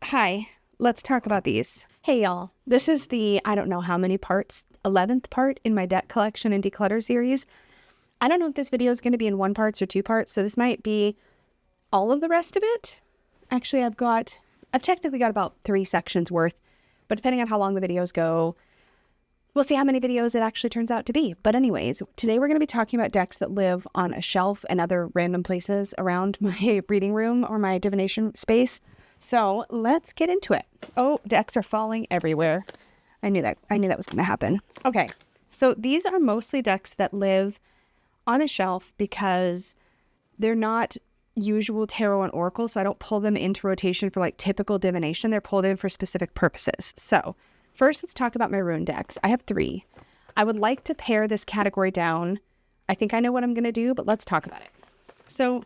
Hi, let's talk about these. Hey y'all, this is the, I don't know how many parts, 11th part in my deck collection and declutter series. I don't know if this video is going to be in 1 part or 2 parts, so this might be all of the rest of it. Actually, I've technically got about 3 sections worth, but depending on how long the videos go, we'll see how many videos it actually turns out to be. But anyways, today we're going to be talking about decks that live on a shelf and other random places around my reading room or my divination space. So let's get into it. Oh, decks are falling everywhere. I knew that was going to happen. Okay, so these are mostly decks that live on a shelf because they're not usual tarot and oracle, so I don't pull them into rotation for like typical divination. They're pulled in for specific purposes. So first, let's talk about my rune decks. I have 3. I would like to pare this category down. I think I know what I'm going to do, but let's talk about it. So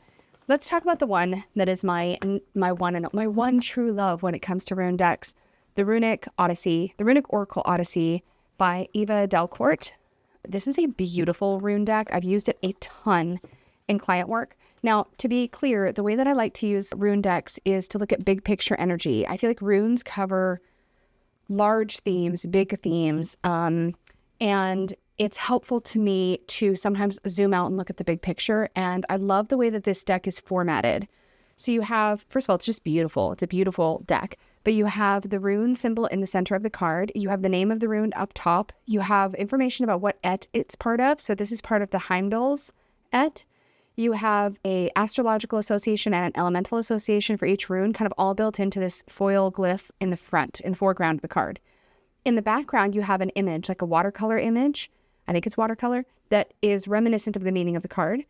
let's talk about the one that is my one true love when it comes to rune decks, the Runic Oracle Odyssey by Eva Delcourt. This is a beautiful rune deck. I've used it a ton in client work. Now, to be clear, the way that I like to use rune decks is to look at big picture energy. I feel like runes cover large themes, big themes, and it's helpful to me to sometimes zoom out and look at the big picture. And I love the way that this deck is formatted. So you have, first of all, it's just beautiful. It's a beautiful deck. But you have the rune symbol in the center of the card. You have the name of the rune up top. You have information about what et it's part of. So this is part of the Heimdall's et. You have a astrological association and an elemental association for each rune, kind of all built into this foil glyph in the foreground of the card. In the background, you have an image, like a watercolor image. I think it's watercolor, that is reminiscent of the meaning of the card.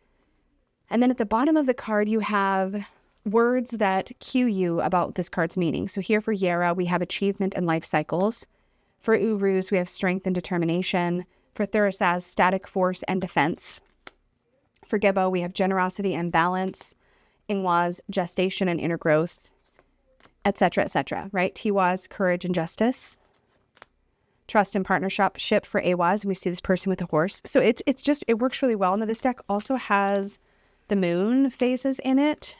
And then at the bottom of the card, you have words that cue you about this card's meaning. So here for Yera, we have achievement and life cycles. For Uruz, we have strength and determination. For Thurisaz, static force and defense. For Gebo, we have generosity and balance. Ingwaz, gestation and inner growth, etc., right? Tiwaz, courage and justice. Trust and partnership for Awaz. We see this person with a horse. So it works really well. Now this deck also has the moon phases in it.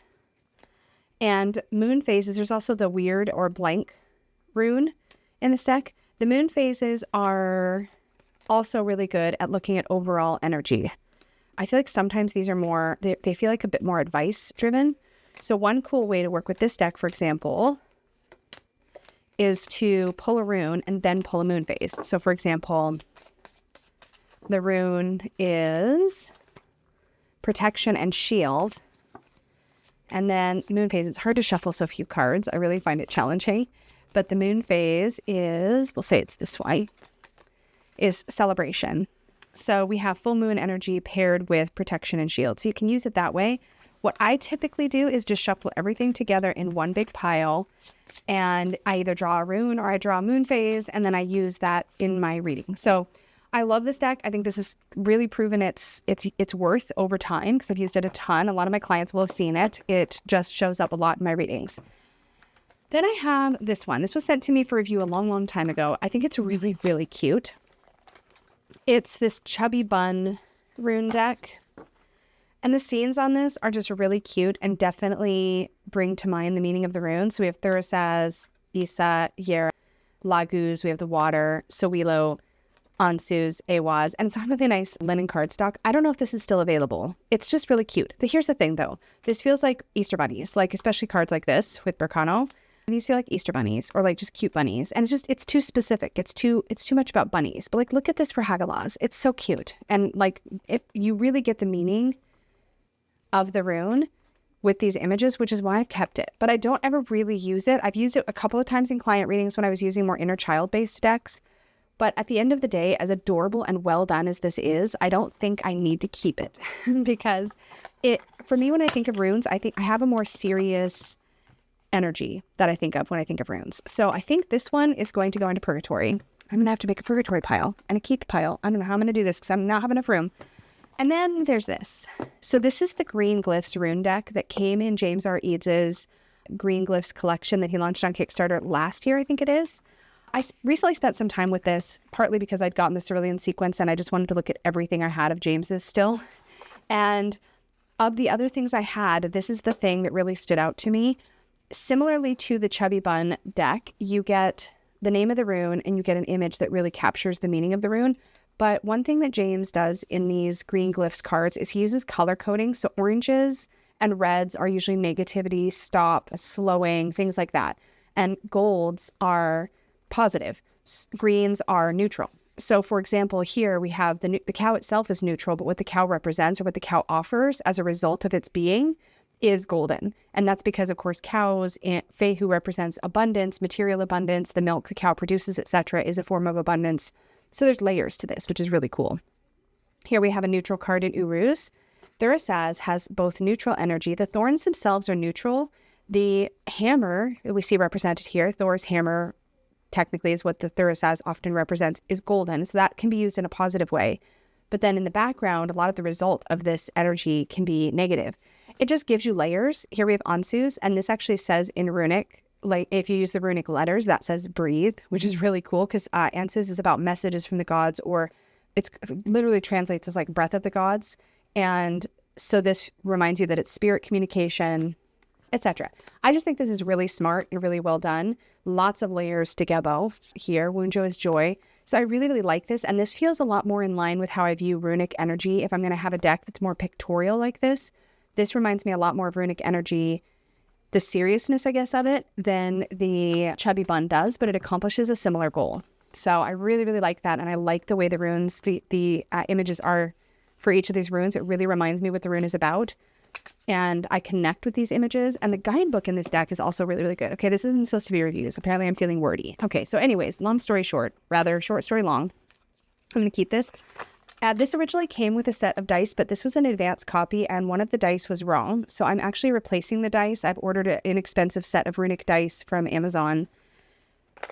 And moon phases, there's also the weird or blank rune in this deck. The moon phases are also really good at looking at overall energy. I feel like sometimes these are more, they feel like a bit more advice driven. So one cool way to work with this deck, for example, is to pull a rune and then pull a moon phase. So for example, the rune is protection and shield. And then moon phase, it's hard to shuffle so few cards. I really find it challenging. But the moon phase is, we'll say it's this way, is celebration. So we have full moon energy paired with protection and shield. So you can use it that way. What I typically do is just shuffle everything together in one big pile, and I either draw a rune or I draw a moon phase, and then I use that in my reading. So I love this deck. I think this has really proven its worth over time because I've used it a ton. A lot of my clients will have seen it. It just shows up a lot in my readings. Then I have this one. This was sent to me for review a long, long time ago. I think it's really, really cute. It's this chubby bun rune deck. And the scenes on this are just really cute and definitely bring to mind the meaning of the runes. So we have Thurisaz, Isa, Yera, Laguz, we have the water, Sowilo, Ansuz, Awaz, and it's on really nice linen cardstock. I don't know if this is still available. It's just really cute. Here's the thing though. This feels like Easter bunnies, like especially cards like this with Berkano. These feel like Easter bunnies or like just cute bunnies. And it's too specific. It's too much about bunnies. But like, look at this for Hagalaz. It's so cute. And like, if you really get the meaning of the rune with these images, which is why I've kept it. But I don't ever really use it. I've used it a couple of times in client readings when I was using more inner child-based decks. But at the end of the day, as adorable and well done as this is, I don't think I need to keep it because for me, when I think of runes, I think I have a more serious energy that I think of when I think of runes. So I think this one is going to go into purgatory. I'm going to have to make a purgatory pile and a keep pile. I don't know how I'm going to do this because I don't have enough room. And then there's this. So this is the Green Glyphs rune deck that came in James R. Eads's Green Glyphs collection that he launched on Kickstarter last year, I think it is. I recently spent some time with this, partly because I'd gotten this early in sequence and I just wanted to look at everything I had of James's still. And of the other things I had, this is the thing that really stood out to me. Similarly to the Chubby Bun deck, you get the name of the rune and you get an image that really captures the meaning of the rune. But one thing that James does in these green glyphs cards is he uses color coding. So oranges and reds are usually negativity, stop, slowing, things like that. And golds are positive. Greens are neutral. So for example, here we have the cow itself is neutral, but what the cow represents or what the cow offers as a result of its being is golden. And that's because, of course, cows, Fehu represents abundance, material abundance, the milk the cow produces, etc., is a form of abundance. So there's layers to this, which is really cool. Here we have a neutral card in Uruz. Thurisaz has both neutral energy. The thorns themselves are neutral. The hammer that we see represented here, Thor's hammer, technically is what the Thurisaz often represents, is golden. So that can be used in a positive way. But then in the background, a lot of the result of this energy can be negative. It just gives you layers. Here we have Ansu's, and this actually says in runic, like if you use the runic letters, that says breathe, which is really cool because Ansu's is about messages from the gods, or it's literally translates as like breath of the gods. And so this reminds you that it's spirit communication, etc. I just think this is really smart and really well done. Lots of layers to Gebo here. Wunjo is joy. So I really, really like this. And this feels a lot more in line with how I view runic energy. If I'm going to have a deck that's more pictorial like this reminds me a lot more of runic energy, the seriousness, I guess, of it than the Chubby Bun does, but it accomplishes a similar goal. So I really, really like that. And I like the way the runes, the images are for each of these runes. It really reminds me what the rune is about. And I connect with these images. And the guidebook in this deck is also really, really good. Okay, this isn't supposed to be reviews. Apparently I'm feeling wordy. Okay, so anyways, long story short, rather short story long. I'm going to keep this. This originally came with a set of dice, but this was an advanced copy and one of the dice was wrong. So I'm actually replacing the dice. I've ordered an inexpensive set of runic dice from Amazon.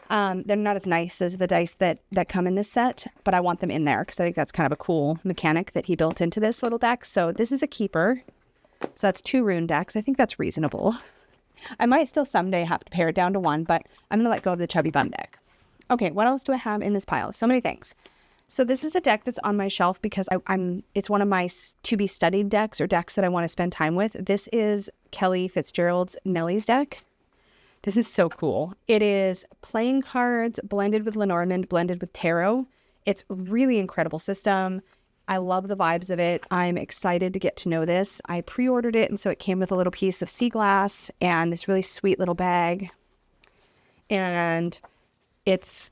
They're not as nice as the dice that come in this set, but I want them in there because I think that's kind of a cool mechanic that he built into this little deck. So this is a keeper. So that's 2 rune decks. I think that's reasonable. I might still someday have to pare it down to 1, but I'm going to let go of the Chubby Bun deck. Okay, what else do I have in this pile? So many things. So this is a deck that's on my shelf because it's one of my to-be studied decks or decks that I want to spend time with. This is Kelly Fitzgerald's Nellie's deck. This is so cool. It is playing cards blended with Lenormand, blended with tarot. It's a really incredible system. I love the vibes of it. I'm excited to get to know this. I pre-ordered it, and so it came with a little piece of sea glass and this really sweet little bag. And it's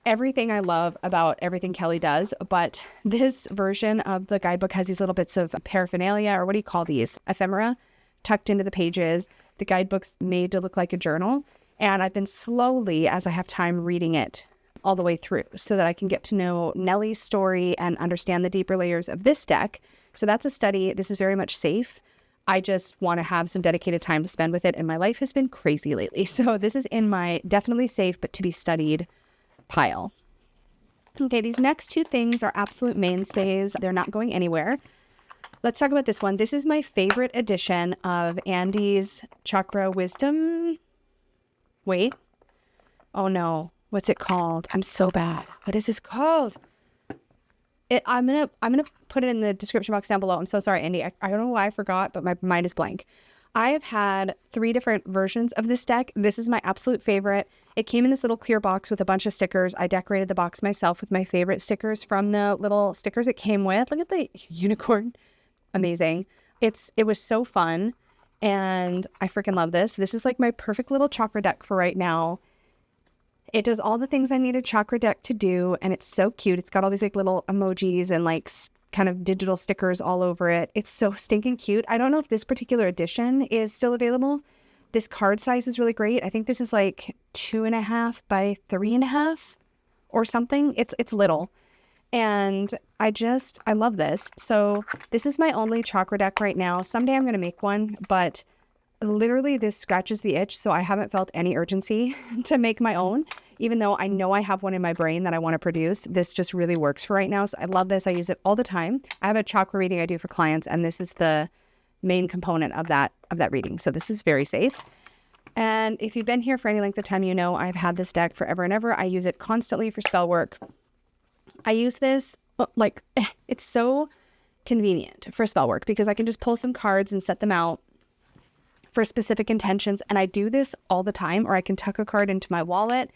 everything I love about everything Kelly does, but this version of the guidebook has these little bits of paraphernalia, or what do you call these? Ephemera, tucked into the pages. The guidebook's made to look like a journal, and I've been slowly, as I have time, reading it all the way through so that I can get to know Nellie's story and understand the deeper layers of this deck. So that's a study. This is very much safe. I just want to have some dedicated time to spend with it, and my life has been crazy lately. So this is in my definitely safe but to be studied pile. Okay, these next 2 things are absolute mainstays. They're not going anywhere. Let's talk about this one. This is my favorite edition of Andy's Chakra Wisdom. Wait. Oh no. What's it called? I'm so bad. What is this called? I'm gonna put it in the description box down below. I'm so sorry, Andy. I don't know why I forgot, but my mind is blank. I have had 3 different versions of this deck. This is my absolute favorite. It came in this little clear box with a bunch of stickers. I decorated the box myself with my favorite stickers from the little stickers it came with. Look at the unicorn. Amazing. It was so fun, and I freaking love this. This is like my perfect little chakra deck for right now. It does all the things I need a chakra deck to do, and it's so cute. It's got all these like little emojis and like kind of digital stickers all over it. It's so stinking cute. I don't know if this particular edition is still available. This card size is really great. I think this is like 2.5 by 3.5 or something. It's little. And I love this. So this is my only chakra deck right now. Someday I'm going to make one, but literally this scratches the itch. So I haven't felt any urgency to make my own, even though I know I have one in my brain that I want to produce. This just really works for right now. So I love this. I use it all the time. I have a chakra reading I do for clients, and this is the main component of that reading. So this is very safe. And if you've been here for any length of time, you know I've had this deck forever and ever. I use it constantly for spell work. I use this, it's so convenient for spell work because I can just pull some cards and set them out for specific intentions. And I do this all the time, or I can tuck a card into my wallet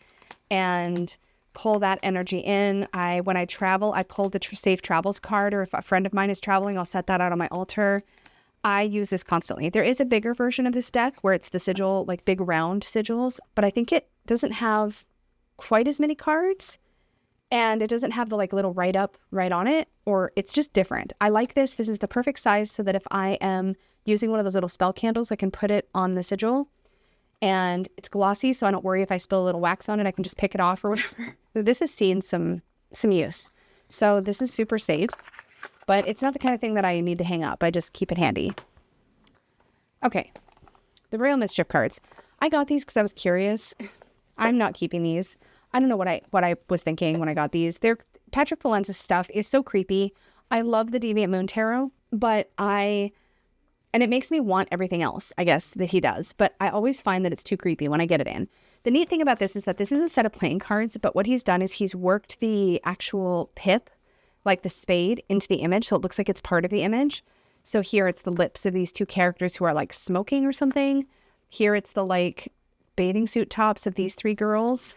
and pull that energy in. When I travel, I pull the safe travels card, or if a friend of mine is traveling, I'll set that out on my altar. I use this constantly. There is a bigger version of this deck where it's the sigil, like big round sigils, but I think it doesn't have quite as many cards, and it doesn't have the like little write up right on it, or it's just different. I like this. This is the perfect size so that if I am using one of those little spell candles, I can put it on the sigil, and it's glossy, so I don't worry if I spill a little wax on it. I can just pick it off or whatever. This has seen some use. So this is super safe, but it's not the kind of thing that I need to hang up. I just keep it handy. Okay, the Royal Mischief cards. I got these because I was curious. I'm not keeping these. I don't know what I was thinking when I got these. Patrick Valenza's stuff is so creepy. I love the Deviant Moon Tarot, and it makes me want everything else, I guess, that he does. But I always find that it's too creepy when I get it in. The neat thing about this is that this is a set of playing cards, but what he's done is he's worked the actual pip, like the spade, into the image, so it looks like it's part of the image. So here it's the lips of these two characters who are like smoking or something. Here it's the like bathing suit tops of these three girls.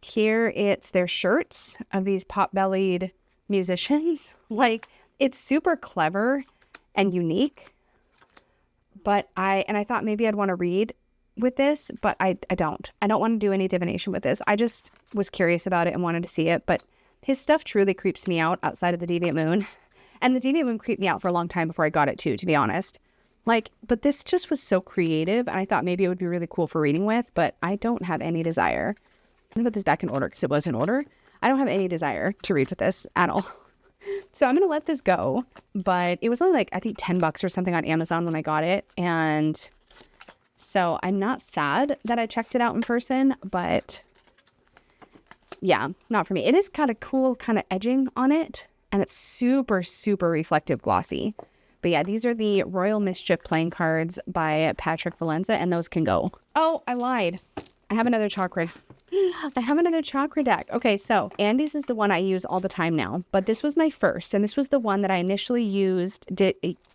Here it's their shirts of these pot-bellied musicians. Like, it's super clever and unique, but I thought maybe I'd want to read with this, but I don't want to do any divination with this. I just was curious about it and wanted to see it, but his stuff truly creeps me out outside of the Deviant Moon, and the Deviant Moon creeped me out for a long time before I got it too, to be honest. Like, but this just was so creative, and I thought maybe it would be really cool for reading with, but I don't have any desire. I'm gonna put this back in order because it was in order. I don't have any desire to read with this at all. So I'm going to let this go, but it was only like, I think $10 or something on Amazon when I got it. And so I'm not sad that I checked it out in person, but yeah, not for me. It is kind of cool, kind of edging on it, and it's super, super reflective glossy. But yeah, these are the Royal Mischief playing cards by Patrick Valenza, and those can go. Oh, I lied. I have another chakra. I have another chakra deck. Okay, so Andy's is the one I use all the time now, but this was my first, and this was the one that I initially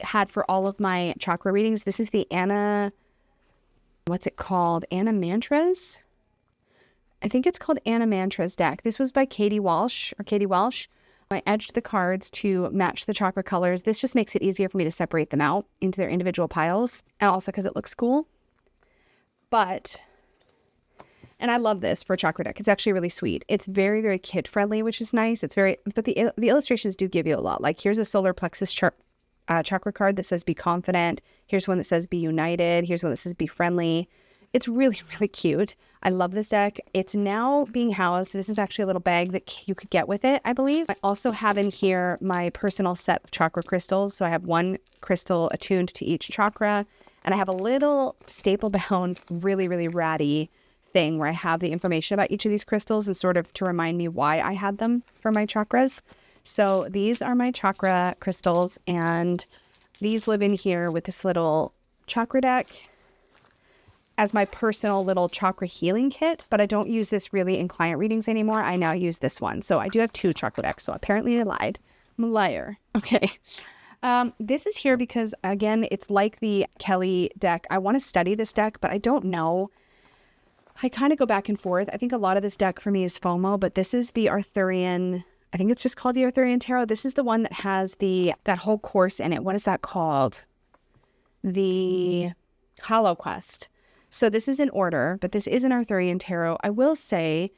had for all of my chakra readings. This is the what's it called? Anna Mantras? I think it's called Anna Mantras deck. This was by Katie Walsh. I edged the cards to match the chakra colors. This just makes it easier for me to separate them out into their individual piles, and also because it looks cool. And I love this for a chakra deck. It's actually really sweet. It's very, very kid friendly, which is nice. But the illustrations do give you a lot. Like, here's a solar plexus chakra card that says be confident. Here's one that says be united. Here's one that says be friendly. It's really, really cute. I love this deck. It's now being housed. This is actually a little bag that you could get with it, I believe. I also have in here my personal set of chakra crystals. So I have one crystal attuned to each chakra, and I have a little staple bound, really, really ratty thing where I have the information about each of these crystals and sort of to remind me why I had them for my chakras. So these are my chakra crystals, and these live in here with this little chakra deck as my personal little chakra healing kit, but I don't use this really in client readings anymore. I now use this one. So I do have two chakra decks, so apparently I lied. I'm a liar. Okay. This is here because, again, it's like the Kelly deck. I want to study this deck, but I don't know. I kind of go back and forth. I think a lot of this deck for me is FOMO, but this is the Arthurian, I think it's just called the Arthurian Tarot. This is the one that has that whole course in it. What is that called? The Hollow Quest. So this is in order, but this is an Arthurian Tarot. I will say,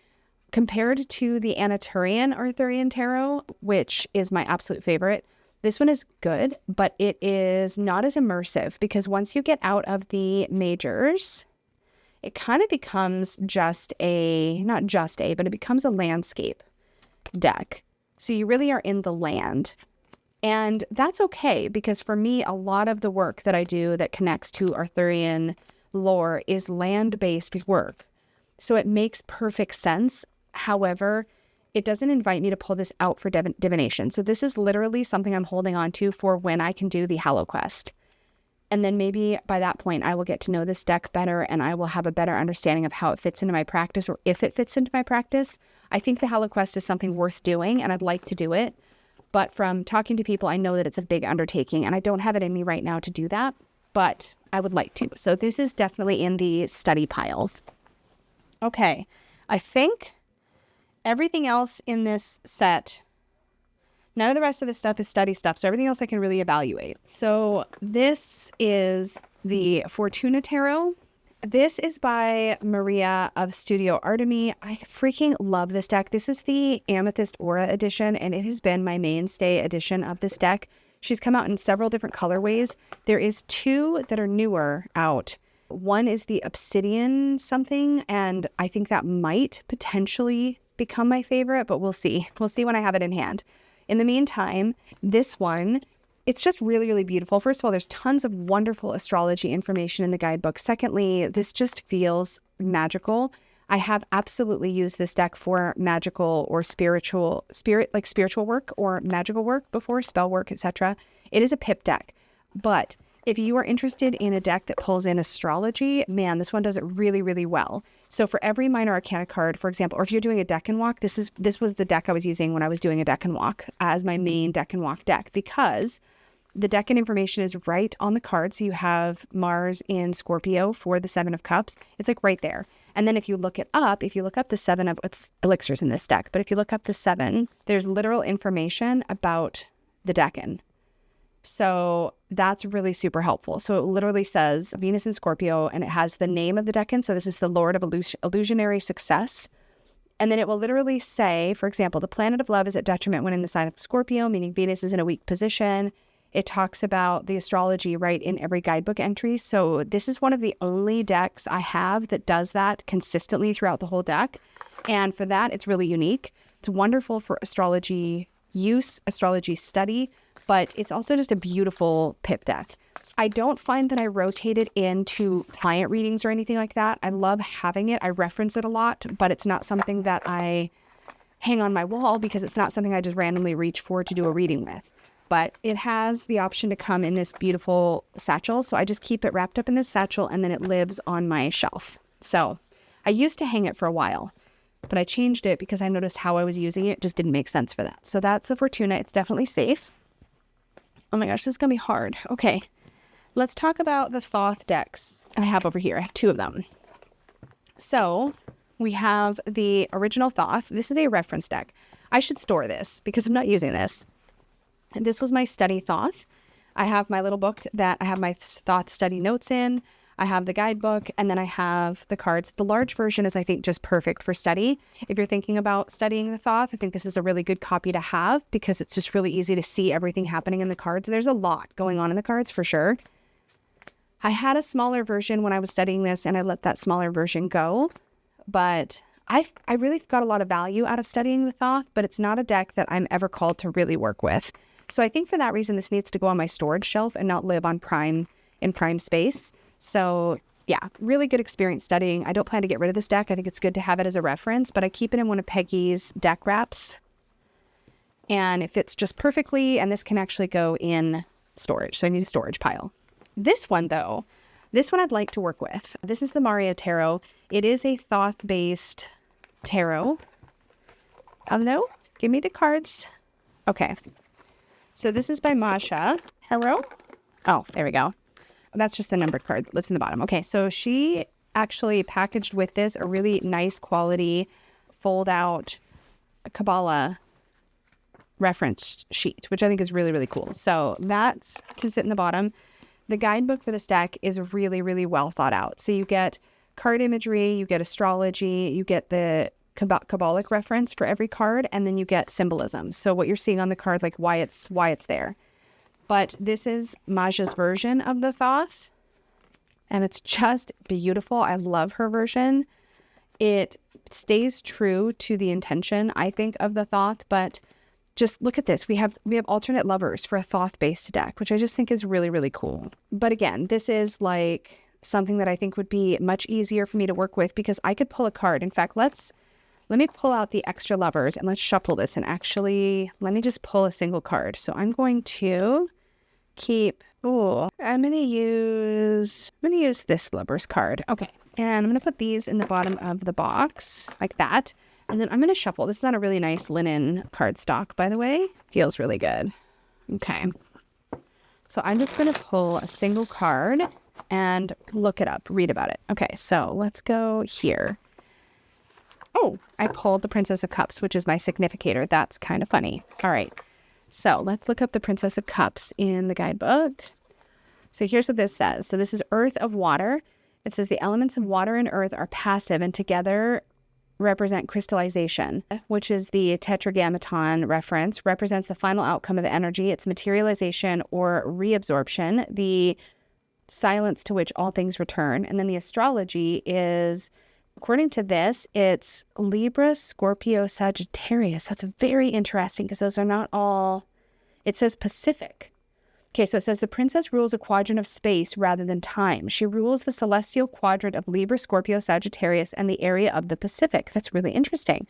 compared to the Anaturian Arthurian Tarot, which is my absolute favorite, this one is good, but it is not as immersive, because once you get out of the majors, it kind of becomes but it becomes a landscape deck. So you really are in the land. And that's okay, because for me, a lot of the work that I do that connects to Arthurian lore is land-based work. So it makes perfect sense. However, it doesn't invite me to pull this out for divination. So this is literally something I'm holding on to for when I can do the Hollow Quest. And then maybe by that point, I will get to know this deck better, and I will have a better understanding of how it fits into my practice, or if it fits into my practice. I think the Hollow Quest is something worth doing, and I'd like to do it. But from talking to people, I know that it's a big undertaking, and I don't have it in me right now to do that. But I would like to. So this is definitely in the study pile. Okay, I think everything else in this set, none of the rest of this stuff is study stuff. So everything else I can really evaluate. So this is the Fortuna Tarot. This is by Maria of Studio Artemy. I freaking love this deck. This is the Amethyst Aura edition, and it has been my mainstay edition of this deck. She's come out in several different colorways. There is 2 that are newer out. One is the Obsidian something, and I think that might potentially become my favorite, but we'll see. We'll see when I have it in hand. In the meantime, this one, it's just really, really beautiful. First of all, there's tons of wonderful astrology information in the guidebook. Secondly, this just feels magical. I have absolutely used this deck for magical or spiritual work or magical work before, spell work, etc. It is a pip deck, but if you are interested in a deck that pulls in astrology, man, this one does it really, really well. So for every minor arcana card, for example, or if you're doing a deck and walk, this was the deck I was using when I was doing a deck and walk as my main deck and walk deck, because the deck and information is right on the card. So you have Mars in Scorpio for the 7 of Cups. It's like right there. And then if you look up the 7 of, it's elixirs in this deck, but if you look up the 7, there's literal information about the decan. So that's really super helpful. So it literally says Venus in Scorpio, and it has the name of the decan. So this is the Lord of Illusionary Success. And then it will literally say, for example, the planet of love is at detriment when in the sign of Scorpio, meaning Venus is in a weak position. It talks about the astrology right in every guidebook entry. So this is one of the only decks I have that does that consistently throughout the whole deck. And for that, it's really unique. It's wonderful for astrology use, astrology study, but it's also just a beautiful pip deck. I don't find that I rotate it into client readings or anything like that. I love having it. I reference it a lot, but it's not something that I hang on my wall because it's not something I just randomly reach for to do a reading with. But it has the option to come in this beautiful satchel. So I just keep it wrapped up in this satchel, and then it lives on my shelf. So I used to hang it for a while, but I changed it because I noticed how I was using it just didn't make sense for that. So that's the Fortuna. It's definitely safe. Oh my gosh, this is going to be hard. Okay, let's talk about the Thoth decks I have over here. I have 2 of them. So we have the original Thoth. This is a reference deck. I should store this because I'm not using this. And this was my study Thoth. I have my little book that I have my Thoth study notes in. I have the guidebook, and then I have the cards. The large version is, I think, just perfect for study. If you're thinking about studying the Thoth, I think this is a really good copy to have because it's just really easy to see everything happening in the cards. There's a lot going on in the cards for sure. I had a smaller version when I was studying this, and I let that smaller version go. But I really got a lot of value out of studying the Thoth, but it's not a deck that I'm ever called to really work with. So I think for that reason, this needs to go on my storage shelf and not live on prime space. So yeah, really good experience studying. I don't plan to get rid of this deck. I think it's good to have it as a reference, but I keep it in one of Peggy's deck wraps, and it fits just perfectly. And this can actually go in storage. So I need a storage pile. This one though, I'd like to work with. This is the Maria Tarot. It is a Thoth-based tarot. Hello? Give me the cards. Okay. So this is by Masha. Hello? Oh, there we go. That's just the numbered card that lives in the bottom. Okay, so she actually packaged with this a really nice quality fold-out Kabbalah reference sheet, which I think is really, really cool. So that can sit in the bottom. The guidebook for this deck is really, really well thought out. So you get card imagery, you get astrology, you get the Kabbalic reference for every card, and then you get symbolism. So what you're seeing on the card, like why it's there. But this is Maja's version of the Thoth, and it's just beautiful. I love her version. It stays true to the intention, I think, of the Thoth, but just look at this. We have alternate lovers for a Thoth-based deck, which I just think is really, really cool. But again, this is like something that I think would be much easier for me to work with because I could pull a card. In fact, let me pull out the extra lovers and let's shuffle this, and actually let me just pull a single card. So I'm going to I'm going to use this lovers card. Okay. And I'm going to put these in the bottom of the box like that. And then I'm going to shuffle. This is on a really nice linen cardstock, by the way. Feels really good. Okay. So I'm just going to pull a single card, and look it up, read about it. Okay, so let's go here. Oh, I pulled the Princess of Cups, which is my significator. That's kind of funny. All right, so let's look up the Princess of Cups in the guidebook. So here's what this says. So this is Earth of Water. It says the elements of water and earth are passive and together represent crystallization, which is the tetragrammaton reference, represents the final outcome of energy, its materialization or reabsorption, the silence to which all things return. And then the astrology is, according to this, it's Libra, Scorpio, Sagittarius. That's very interesting because those are not all, it says Pacific. Okay, so it says the princess rules a quadrant of space rather than time. She rules the celestial quadrant of Libra, Scorpio, Sagittarius, and the area of the Pacific. That's really interesting.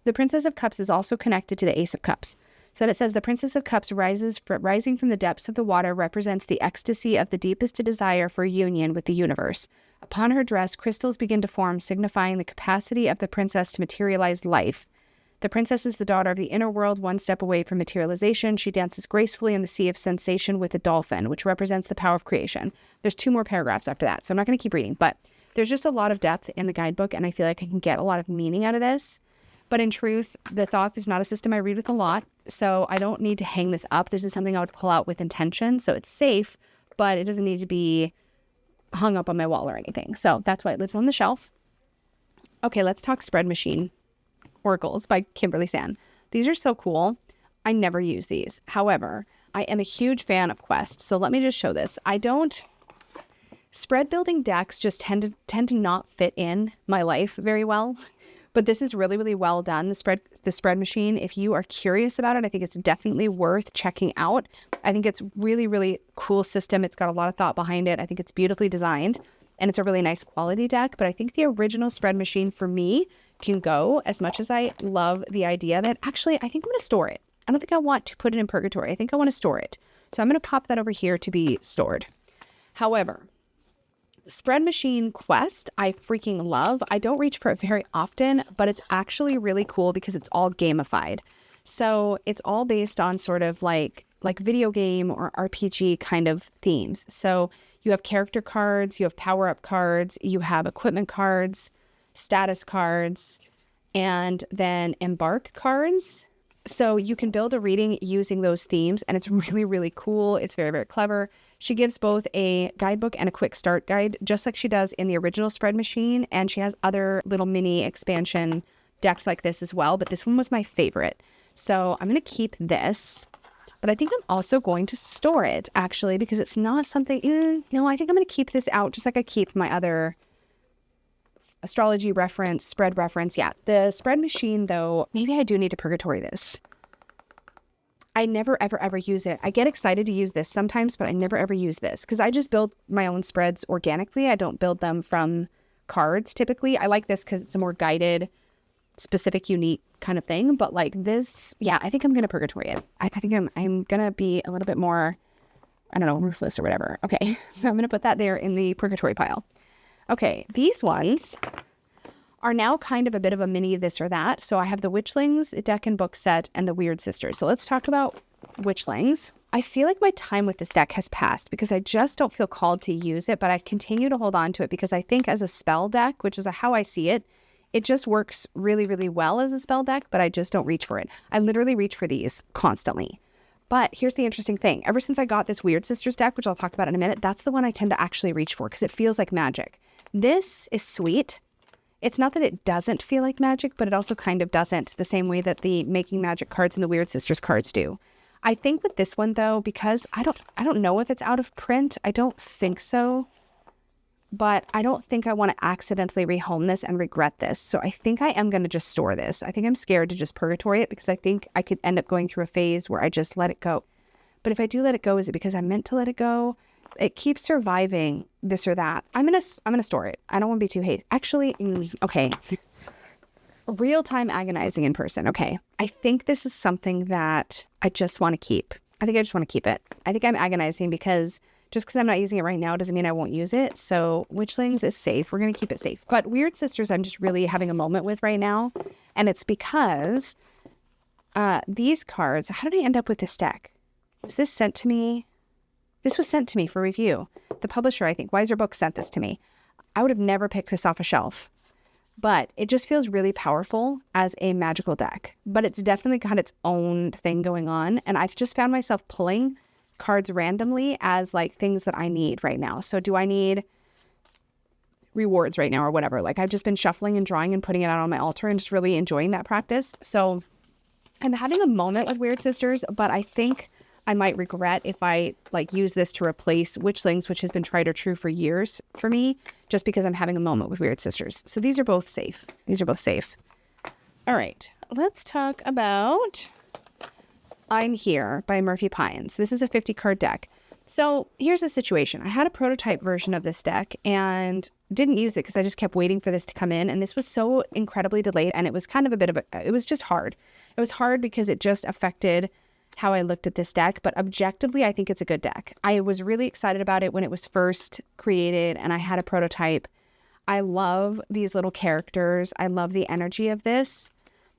The Princess of Cups is also connected to the Ace of Cups. So then it says the Princess of Cups rising from the depths of the water represents the ecstasy of the deepest desire for union with the universe. Upon her dress, crystals begin to form, signifying the capacity of the princess to materialize life. The princess is the daughter of the inner world, one step away from materialization. She dances gracefully in the sea of sensation with a dolphin, which represents the power of creation. There's 2 more paragraphs after that, so I'm not going to keep reading, but there's just a lot of depth in the guidebook, and I feel like I can get a lot of meaning out of this. But in truth, the Thoth is not a system I read with a lot, so I don't need to hang this up. This is something I would pull out with intention, so it's safe, but it doesn't need to be hung up on my wall or anything. So that's why it lives on the shelf. Okay, let's talk Spread Machine Oracles by Kimberly Sand. These are so cool. I never use these. However, I am a huge fan of Quest. So let me just show this. Spread building decks just tend to not fit in my life very well. But this is really, really well done. The spread machine, if you are curious about it, I think it's definitely worth checking out. I think it's really, really cool system. It's got a lot of thought behind it. I think it's beautifully designed and it's a really nice quality deck. But I think the original spread machine for me can go, as much as I love the idea of it. Actually, I think I'm going to store it. I don't think I want to put it in purgatory. I think I want to store it. So I'm going to pop that over here to be stored. However, Spread Machine Quest, I freaking love. I don't reach for it very often, but it's actually really cool because it's all gamified. So it's all based on sort of like video game or RPG kind of themes. So you have character cards, you have power-up cards, you have equipment cards, status cards, and then embark cards. So you can build a reading using those themes, and it's really, really cool. It's very, very clever. She gives both a guidebook and a quick start guide, just like she does in the original Spread Machine, and she has other little mini expansion decks like this as well, but this one was my favorite. So I'm going to keep this, but I think I'm also going to store it, actually, because it's not something, no, I think I'm going to keep this out, just like I keep my other astrology reference, spread reference. Yeah, the Spread Machine, though, maybe I do need to purgatory this. I never, ever, ever use it. I get excited to use this sometimes, but I never, ever use this because I just build my own spreads organically. I don't build them from cards typically. I like this because it's a more guided, specific, unique kind of thing. But like this, yeah, I think I'm going to purgatory it. I think I'm going to be a little bit more, I don't know, ruthless or whatever. Okay, so I'm going to put that there in the purgatory pile. Okay, these ones are now kind of a bit of a mini this or that. So I have the Witchlings deck and book set and the Weird Sisters. So let's talk about Witchlings. I feel like my time with this deck has passed because I just don't feel called to use it, but I continue to hold on to it because I think as a spell deck, which is how I see it, it just works really, really well as a spell deck, but I just don't reach for it. I literally reach for these constantly. But here's the interesting thing. Ever since I got this Weird Sisters deck, which I'll talk about in a minute, that's the one I tend to actually reach for because it feels like magic. This is sweet. It's not that it doesn't feel like magic, but it also kind of doesn't, the same way that the Making Magic cards and the Weird Sisters cards do. I think with this one, though, because I don't know if it's out of print. I don't think so. But I don't think I want to accidentally rehome this and regret this. So I think I am going to just store this. I think I'm scared to just purgatory it because I think I could end up going through a phase where I just let it go. But if I do let it go, is it because I meant to let it go? It keeps surviving this or that. I'm gonna store it. I don't want to be too hasty. Actually, okay. Real-time agonizing in person. Okay. I think this is something that I just want to keep. I think I just want to keep it. I think I'm agonizing because just because I'm not using it right now doesn't mean I won't use it. So Witchlings is safe. We're going to keep it safe. But Weird Sisters, I'm just really having a moment with right now. And it's because these cards, how did I end up with this deck? Was this sent to me? This was sent to me for review. The publisher, I think, Wiser Books, sent this to me. I would have never picked this off a shelf, but it just feels really powerful as a magical deck. But it's definitely got its own thing going on. And I've just found myself pulling cards randomly as like things that I need right now. So do I need rewards right now or whatever? Like I've just been shuffling and drawing and putting it out on my altar and just really enjoying that practice. So I'm having a moment with Weird Sisters, but I think I might regret if I like use this to replace Witchlings, which has been tried or true for years for me, just because I'm having a moment with Weird Sisters. So these are both safe. These are both safe. All right, let's talk about I'm Here by Murphy Pines. This is a 50 card deck. So here's the situation. I had a prototype version of this deck and didn't use it because I just kept waiting for this to come in. And this was so incredibly delayed. And it was kind of a bit of it was just hard. It was hard because it just affected how I looked at this deck. But objectively, I think it's a good deck. I was really excited about it when it was first created and I had a prototype. I love these little characters. I love the energy of this.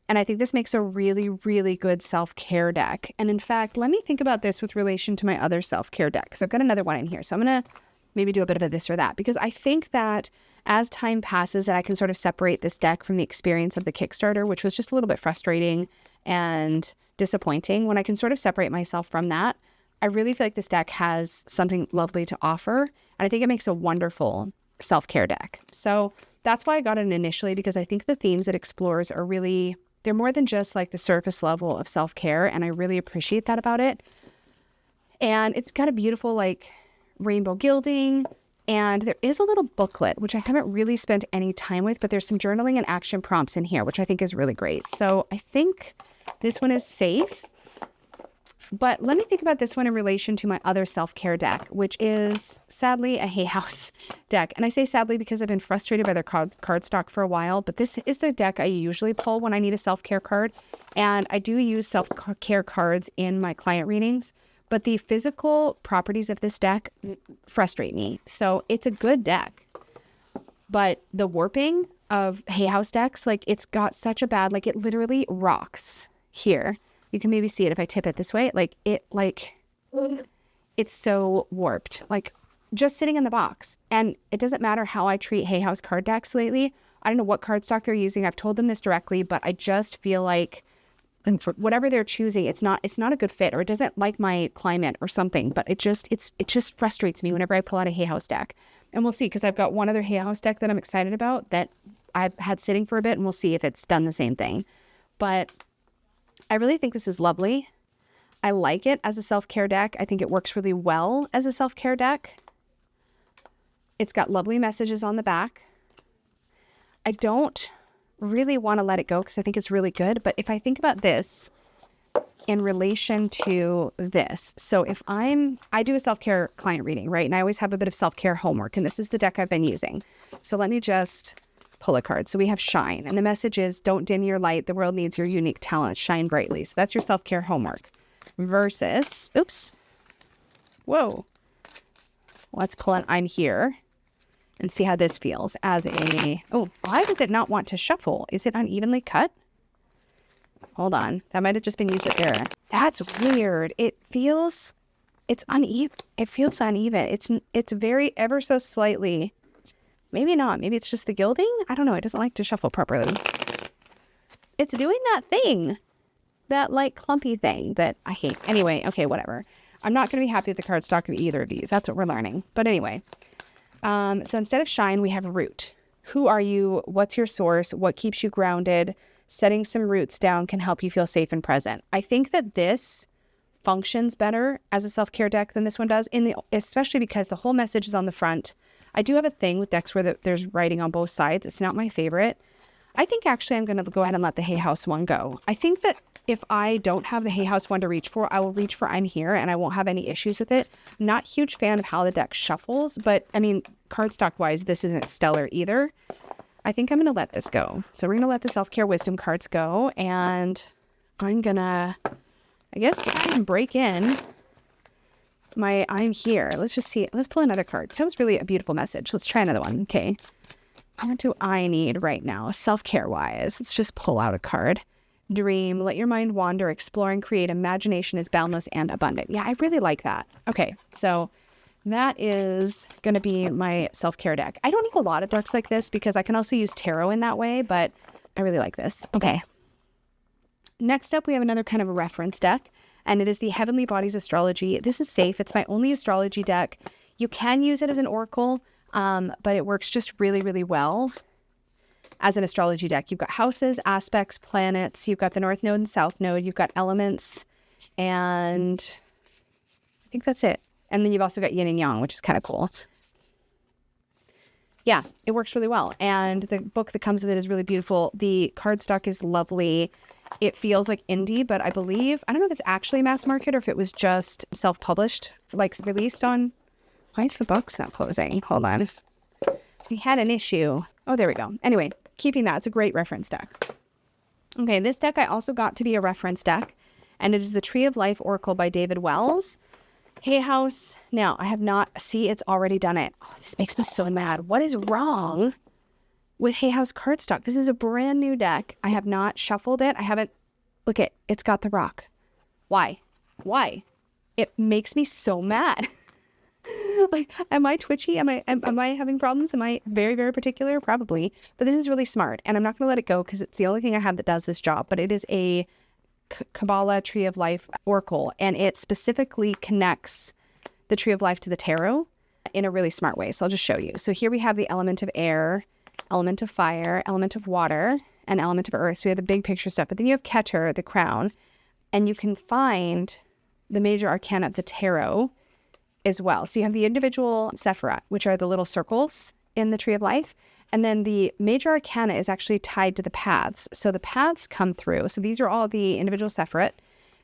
And I think this makes a really, really good self-care deck. And in fact, let me think about this with relation to my other self-care deck, because I've got another one in here. So I'm going to maybe do a bit of a this or that, because I think that as time passes and I can sort of separate this deck from the experience of the Kickstarter, which was just a little bit frustrating and disappointing, when I can sort of separate myself from that, I really feel like this deck has something lovely to offer. And I think it makes a wonderful self-care deck. So that's why I got it initially, because I think the themes it explores are really... they're more than just like the surface level of self-care, and I really appreciate that about it. And it's got a beautiful like rainbow gilding, and there is a little booklet, which I haven't really spent any time with, but there's some journaling and action prompts in here, which I think is really great. So I think this one is safe. But let me think about this one in relation to my other self-care deck, which is sadly a Hay House deck. And I say sadly because I've been frustrated by their card stock for a while, but this is the deck I usually pull when I need a self-care card. And I do use self-care cards in my client readings, but the physical properties of this deck frustrate me. So it's a good deck, but the warping of Hay House decks, like it's got such a bad, like it literally rocks here. You can maybe see it if I tip it this way. It's so warped, like just sitting in the box. And it doesn't matter how I treat Hay House card decks lately. I don't know what cardstock they're using. I've told them this directly, but I just feel like whatever they're choosing, it's not a good fit, or it doesn't like my climate or something. But it just frustrates me whenever I pull out a Hay House deck. And we'll see, because I've got one other Hay House deck that I'm excited about that I've had sitting for a bit, and we'll see if it's done the same thing. But I really think this is lovely. I like it as a self-care deck. I think it works really well as a self-care deck. It's got lovely messages on the back. I don't really want to let it go because I think it's really good. But if I think about this in relation to this, so if I do a self-care client reading, right? And I always have a bit of self-care homework, and this is the deck I've been using. So let me just pull a card. So we have Shine, and the message is, don't dim your light. The world needs your unique talents. Shine brightly. So that's your self-care homework. Versus, oops. Whoa. Let's pull an I'm Here and see how this feels as a, oh, why does it not want to shuffle? Is it unevenly cut? Hold on. That might have just been used at there. That's weird. It's uneven. It feels uneven. It's very ever so slightly. Maybe not. Maybe it's just the gilding. I don't know. It doesn't like to shuffle properly. It's doing that thing. That like clumpy thing that I hate. Anyway, okay, whatever. I'm not going to be happy with the cardstock of either of these. That's what we're learning. But anyway. So instead of Shine, we have Root. Who are you? What's your source? What keeps you grounded? Setting some roots down can help you feel safe and present. I think that this functions better as a self-care deck than this one does, especially because the whole message is on the front. I do have a thing with decks where there's writing on both sides. It's not my favorite. I think actually I'm going to go ahead and let the Hay House one go. I think that if I don't have the Hay House one to reach for, I will reach for I'm Here and I won't have any issues with it. Not a huge fan of how the deck shuffles, but I mean, cardstock wise, this isn't stellar either. I think I'm going to let this go. So we're going to let the self-care wisdom cards go, and I'm going to, I guess, I can break in my I'm Here. Let's just see. Let's pull another card. That was really a beautiful message. Let's try another one. Okay. What do I need right now? Self-care wise. Let's just pull out a card. dream, let your mind wander, explore and create. Imagination is boundless and abundant. Yeah, I really like that. Okay, so that is going to be my self-care deck. I don't need a lot of decks like this because I can also use tarot in that way, but I really like this. Okay. Next up, we have another kind of a reference deck, and it is the Heavenly Bodies Astrology. This is safe. It's my only astrology deck. You can use it as an oracle, but it works just really, really well as an astrology deck. You've got houses, aspects, planets. You've got the North Node and South Node. You've got elements, and I think that's it. And then you've also got yin and yang, which is kind of cool. Yeah, it works really well. And the book that comes with it is really beautiful. The cardstock is lovely. It feels like indie, but I believe, I don't know if it's actually mass market or if it was just self-published, like released on, why is the box not closing? Hold on. We had an issue. Oh, there we go. Anyway, keeping that. It's a great reference deck. Okay, this deck I also got to be a reference deck, and it is the Tree of Life Oracle by David Wells. Hay House. Now, I have not, see, it's already done it. Oh, this makes me so mad. What is wrong with Hay House cardstock? This is a brand new deck. I have not shuffled it. I haven't, look it, it's got the rock. Why? Why? It makes me so mad. Like, am I twitchy? Am I having problems? Am I very, very particular? Probably. But this is really smart, and I'm not going to let it go because it's the only thing I have that does this job. But it is a Kabbalah Tree of Life Oracle, and it specifically connects the Tree of Life to the tarot in a really smart way. So I'll just show you. So here we have the element of air, element of fire, element of water, and element of earth. So we have the big picture stuff. But then you have Keter, the crown, and you can find the major arcana of the tarot as well. So you have the individual Sephirot, which are the little circles in the Tree of Life. And then the major arcana is actually tied to the paths. So the paths come through. So these are all the individual Sephirot.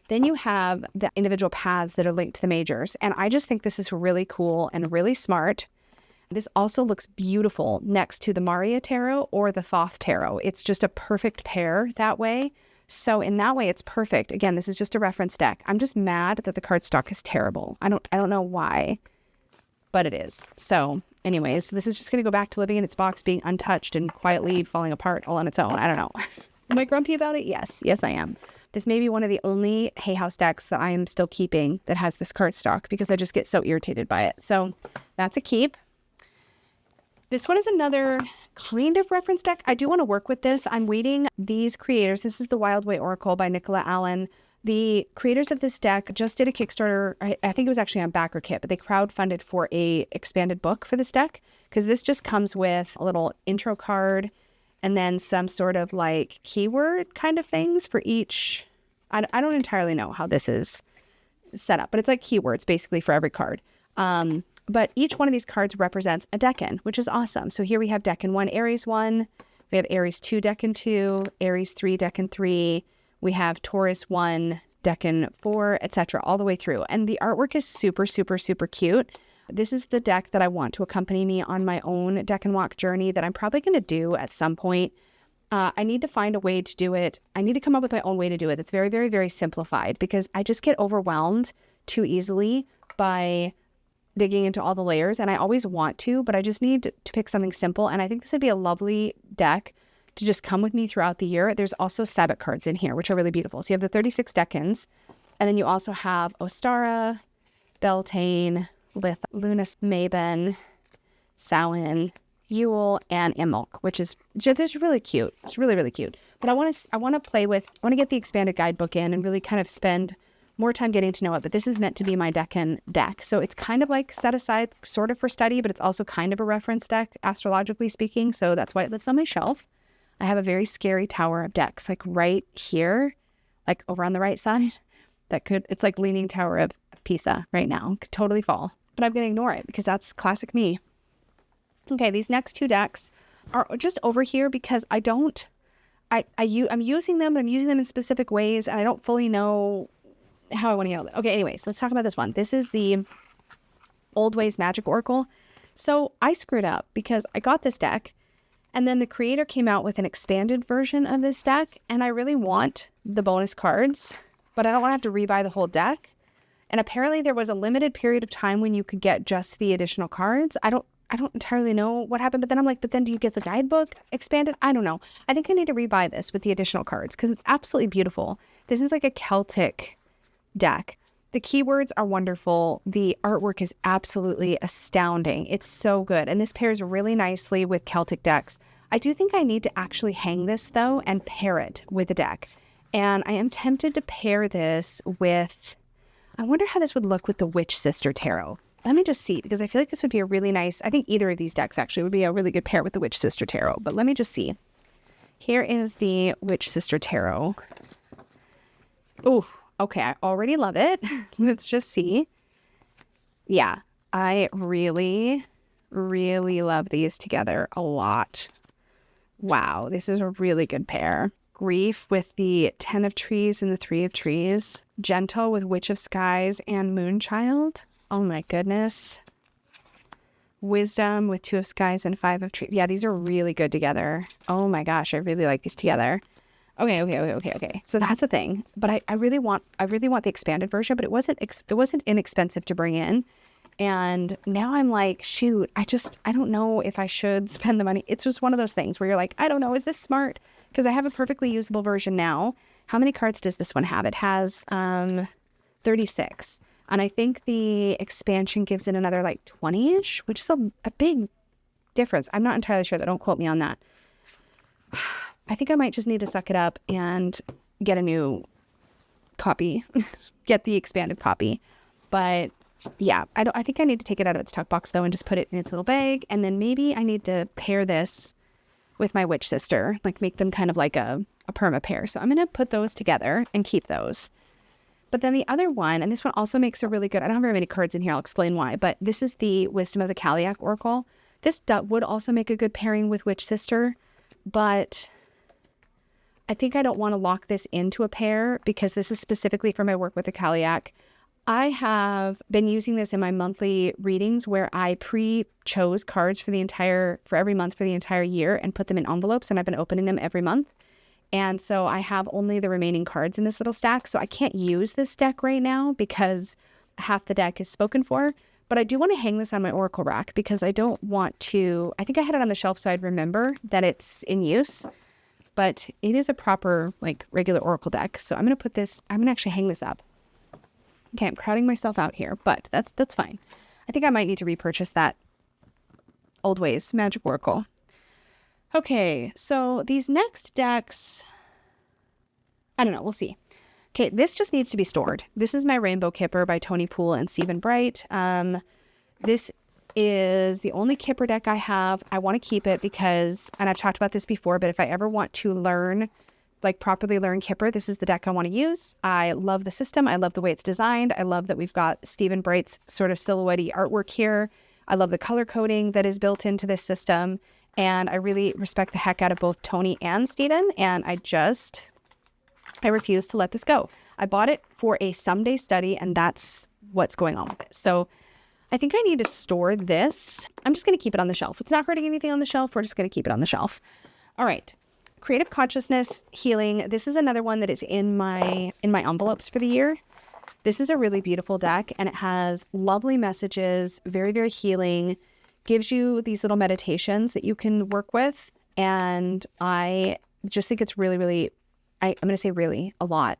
Then you have the individual paths that are linked to the majors. And I just think this is really cool and really smart. This also looks beautiful next to the Maria Tarot or the Thoth Tarot. It's just a perfect pair that way. So in that way, it's perfect. Again, this is just a reference deck. I'm just mad that the cardstock is terrible. I don't know why, but it is. So anyways, this is just going to go back to living in its box, being untouched and quietly falling apart all on its own. I don't know. Am I grumpy about it? Yes. Yes, I am. This may be one of the only Hay House decks that I am still keeping that has this cardstock because I just get so irritated by it. So that's a keep. This one is another kind of reference deck. I do want to work with this. I'm waiting. These creators, this is the Wild Way Oracle by Nicola Allen. The creators of this deck just did a Kickstarter. I think it was actually on BackerKit, but they crowdfunded for a expanded book for this deck because this just comes with a little intro card and then some sort of like keyword kind of things for each. I don't entirely know how this is set up, but it's like keywords basically for every card. But each one of these cards represents a decan, which is awesome. So here we have Decan 1, Aries 1. We have Aries 2, Decan 2, Aries 3, Decan 3. We have Taurus 1, Decan 4, etc. all the way through. And the artwork is super, super, super cute. This is the deck that I want to accompany me on my own deck and walk journey that I'm probably going to do at some point. I need to find a way to do it. I need to come up with my own way to do it. It's very, very, very simplified because I just get overwhelmed too easily by digging into all the layers, and I always want to, but I just need to pick something simple. And I think this would be a lovely deck to just come with me throughout the year. There's also Sabbath cards in here, which are really beautiful. So you have the 36 decans, and then you also have Ostara, Beltane, Lith, Lunas, Mabon, Samhain, Yule, and Imbolc, which is just really cute. It's really, really cute. But I want to get the expanded guidebook in and really kind of spend more time getting to know it. But this is meant to be my decan deck. So it's kind of like set aside sort of for study, but it's also kind of a reference deck, astrologically speaking. So that's why it lives on my shelf. I have a very scary tower of decks, like right here, like over on the right side. It's like Leaning Tower of Pisa right now. Could totally fall. But I'm going to ignore it because that's classic me. Okay, these next two decks are just over here because I'm using them, but I'm using them in specific ways, and I don't fully know how I want to handle it. Okay, anyways, let's talk about this one. This is the Old Ways Magic Oracle. So I screwed up because I got this deck, and then the creator came out with an expanded version of this deck, and I really want the bonus cards, but I don't want to have to rebuy the whole deck. And apparently there was a limited period of time when you could get just the additional cards. I don't I don't entirely know what happened, but then I'm like, but then do you get the guidebook expanded? I don't know. I think I need to rebuy this with the additional cards because it's absolutely beautiful. This is like a Celtic deck. The keywords are wonderful. The artwork is absolutely astounding. It's so good. And this pairs really nicely with Celtic decks. I do think I need to actually hang this though and pair it with a deck. And I am tempted to pair this with, I wonder how this would look with the Witch Sister Tarot. Let me just see, because I feel like this would be a really nice, I think either of these decks actually would be a really good pair with the Witch Sister Tarot. But let me just see. Here is the Witch Sister Tarot. Oh, okay, I already love it. Let's just see. Yeah, I really, really love these together a lot. Wow, this is a really good pair. Grief with the 10 of Trees and the 3 of Trees. Gentle with Witch of Skies and Moonchild. Oh my goodness. Wisdom with 2 of Skies and 5 of Trees. Yeah, these are really good together. Oh my gosh, I really like these together. Okay. So that's the thing. But I really want the expanded version, but it wasn't inexpensive to bring in. And now I'm like, shoot, I don't know if I should spend the money. It's just one of those things where you're like, I don't know, is this smart? Because I have a perfectly usable version now. How many cards does this one have? It has 36. And I think the expansion gives it another like 20-ish, which is a big difference. I'm not entirely sure. Don't quote me on that. I think I might just need to suck it up and get a new copy, get the expanded copy. But yeah, I think I need to take it out of its tuck box though and just put it in its little bag. And then maybe I need to pair this with my Witch Sister, like make them kind of like a perma pair. So I'm going to put those together and keep those. But then the other one, and this one also makes a really good, I don't have very many cards in here, I'll explain why, but this is the Wisdom of the Kaliak Oracle. This would also make a good pairing with Witch Sister, but I think I don't want to lock this into a pair because this is specifically for my work with the Kaliak. I have been using this in my monthly readings where I pre-chose cards for every month for the entire year and put them in envelopes, and I've been opening them every month. And so I have only the remaining cards in this little stack. So I can't use this deck right now because half the deck is spoken for. But I do want to hang this on my Oracle rack because I don't want to, I think I had it on the shelf so I'd remember that it's in use. But it is a proper, like, regular Oracle deck. So I'm going to actually hang this up. Okay, I'm crowding myself out here, but that's fine. I think I might need to repurchase that Old Ways Magic Oracle. Okay, so these next decks, I don't know, we'll see. Okay, this just needs to be stored. This is my Rainbow Kipper by Tony Poole and Stephen Bright. This is the only Kipper deck I have. I want to keep it because, and I've talked about this before, but if I ever want to properly learn Kipper, this is the deck I want to use. I love the system. I love the way it's designed. I love that we've got Stephen Bright's sort of silhouette-y artwork here. I love the color coding that is built into this system. And I really respect the heck out of both Tony and Stephen. And I refuse to let this go. I bought it for a someday study, and that's what's going on with it. So I think I need to store this. I'm just going to keep it on the shelf. It's not hurting anything on the shelf. We're just going to keep it on the shelf. All right. Creative Consciousness Healing. This is another one that is in my envelopes for the year. This is a really beautiful deck, and it has lovely messages, very, very healing, gives you these little meditations that you can work with. And I just think it's really, really, I'm going to say really a lot.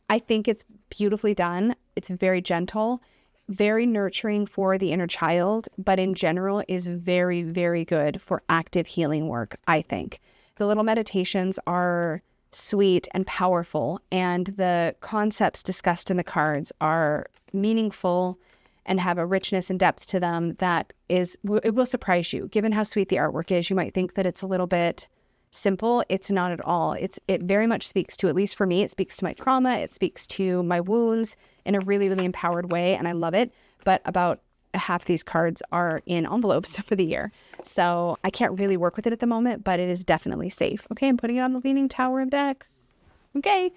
I think it's beautifully done. It's very gentle, very nurturing for the inner child, but in general is very, very good for active healing work, I think. The little meditations are sweet and powerful, and the concepts discussed in the cards are meaningful and have a richness and depth to them that it will surprise you. Given how sweet the artwork is, you might think that it's a little bit simple. It's not at all. It very much speaks to, at least for me, it speaks to my trauma. It speaks to my wounds in a really, really empowered way, and I love it. But about half these cards are in envelopes for the year. So I can't really work with it at the moment, but it is definitely safe. Okay, I'm putting it on the Leaning Tower of decks. Okay.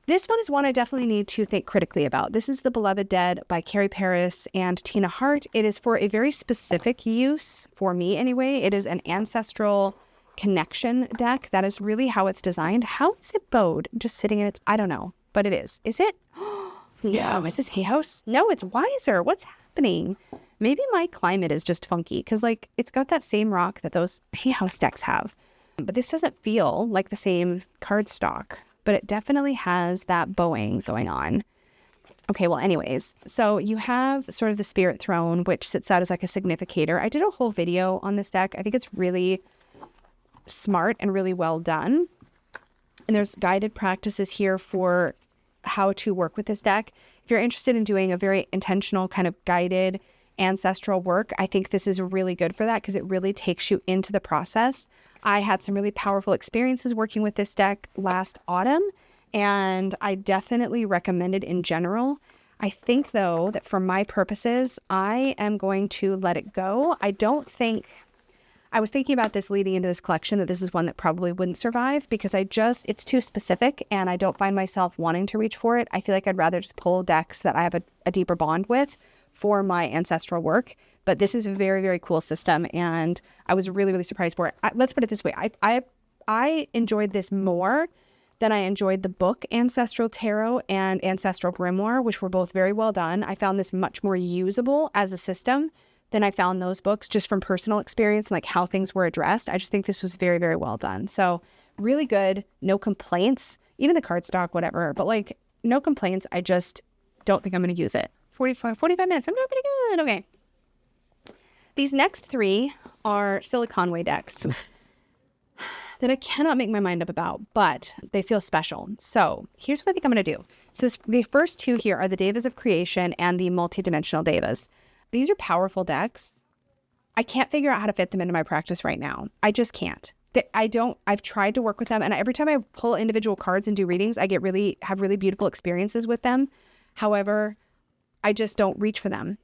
This one is one I definitely need to think critically about. This is The Beloved Dead by Carrie Paris and Tina Hart. It is for a very specific use, for me anyway. It is an ancestral connection deck. That is really how it's designed. How is it bowed? Just sitting in its, I don't know, but it is. Is it? No, is this Hay House? No, it's Wiser. What's happening? Maybe my climate is just funky because like it's got that same rock that those hay house decks have. But this doesn't feel like the same cardstock, but it definitely has that bowing going on. Okay, well, anyways, so you have sort of the Spirit Throne, which sits out as like a significator. I did a whole video on this deck. I think it's really smart and really well done. And there's guided practices here for how to work with this deck. If you're interested in doing a very intentional kind of guided ancestral work, I think this is really good for that because it really takes you into the process. I had some really powerful experiences working with this deck last autumn, and I definitely recommend it in general. I think, though, that for my purposes, I am going to let it go. I was thinking about this leading into this collection, that this is one that probably wouldn't survive because it's too specific and I don't find myself wanting to reach for it. I feel like I'd rather just pull decks that I have a deeper bond with for my ancestral work. But this is a very, very cool system, and I was really, really surprised for it. Let's put it this way. I enjoyed this more than I enjoyed the book Ancestral Tarot and Ancestral Grimoire, which were both very well done. I found this much more usable as a system than I found those books, just from personal experience and like how things were addressed. I just think this was very, very well done. So really good, no complaints, even the cardstock, whatever, but like no complaints. I just don't think I'm going to use it. 45 minutes. I'm doing pretty good. Okay. These next three are Siliconway decks that I cannot make my mind up about, but they feel special. So here's what I think I'm going to do. So the first two here are the Devas of Creation and the Multidimensional Devas. These are powerful decks. I can't figure out how to fit them into my practice right now. I just can't. I've tried to work with them, and every time I pull individual cards and do readings, I have really beautiful experiences with them. However, I just don't reach for them.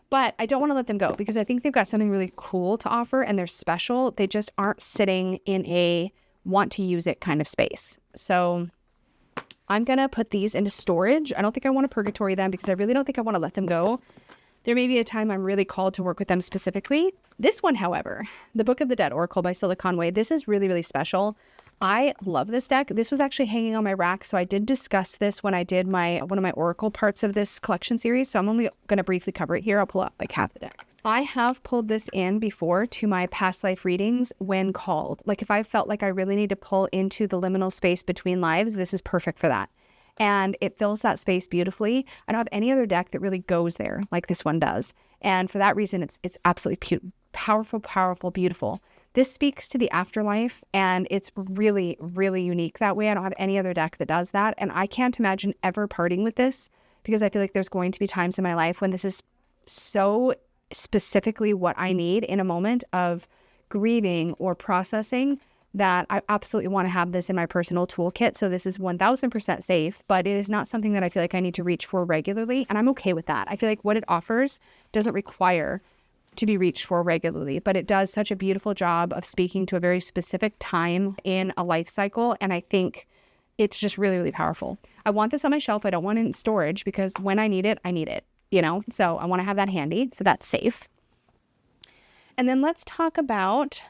But I don't want to let them go because I think they've got something really cool to offer and they're special. They just aren't sitting in a want to use it kind of space. So I'm going to put these into storage. I don't think I want to purgatory them because I really don't think I want to let them go. There may be a time I'm really called to work with them specifically. This one, however, the Book of the Dead Oracle by Siliconway, this is really, really special. I love this deck. This was actually hanging on my rack, so I did discuss this when I did one of my Oracle parts of this collection series, so I'm only going to briefly cover it here. I'll pull out like half the deck. I have pulled this in before to my past life readings when called. Like if I felt like I really need to pull into the liminal space between lives, this is perfect for that. And it fills that space beautifully. I don't have any other deck that really goes there like this one does. And for that reason, it's absolutely powerful, beautiful. This speaks to the afterlife, and it's really, really unique that way. I don't have any other deck that does that, and I can't imagine ever parting with this because I feel like there's going to be times in my life when this is so specifically what I need in a moment of grieving or processing that I absolutely want to have this in my personal toolkit. So this is 1000% safe, but it is not something that I feel like I need to reach for regularly, and I'm okay with that. I feel like what it offers doesn't require to be reached for regularly, but it does such a beautiful job of speaking to a very specific time in a life cycle. And I think it's just really, really powerful. I want this on my shelf. I don't want it in storage because when I need it, so I want to have that handy. So that's safe. And then let's talk about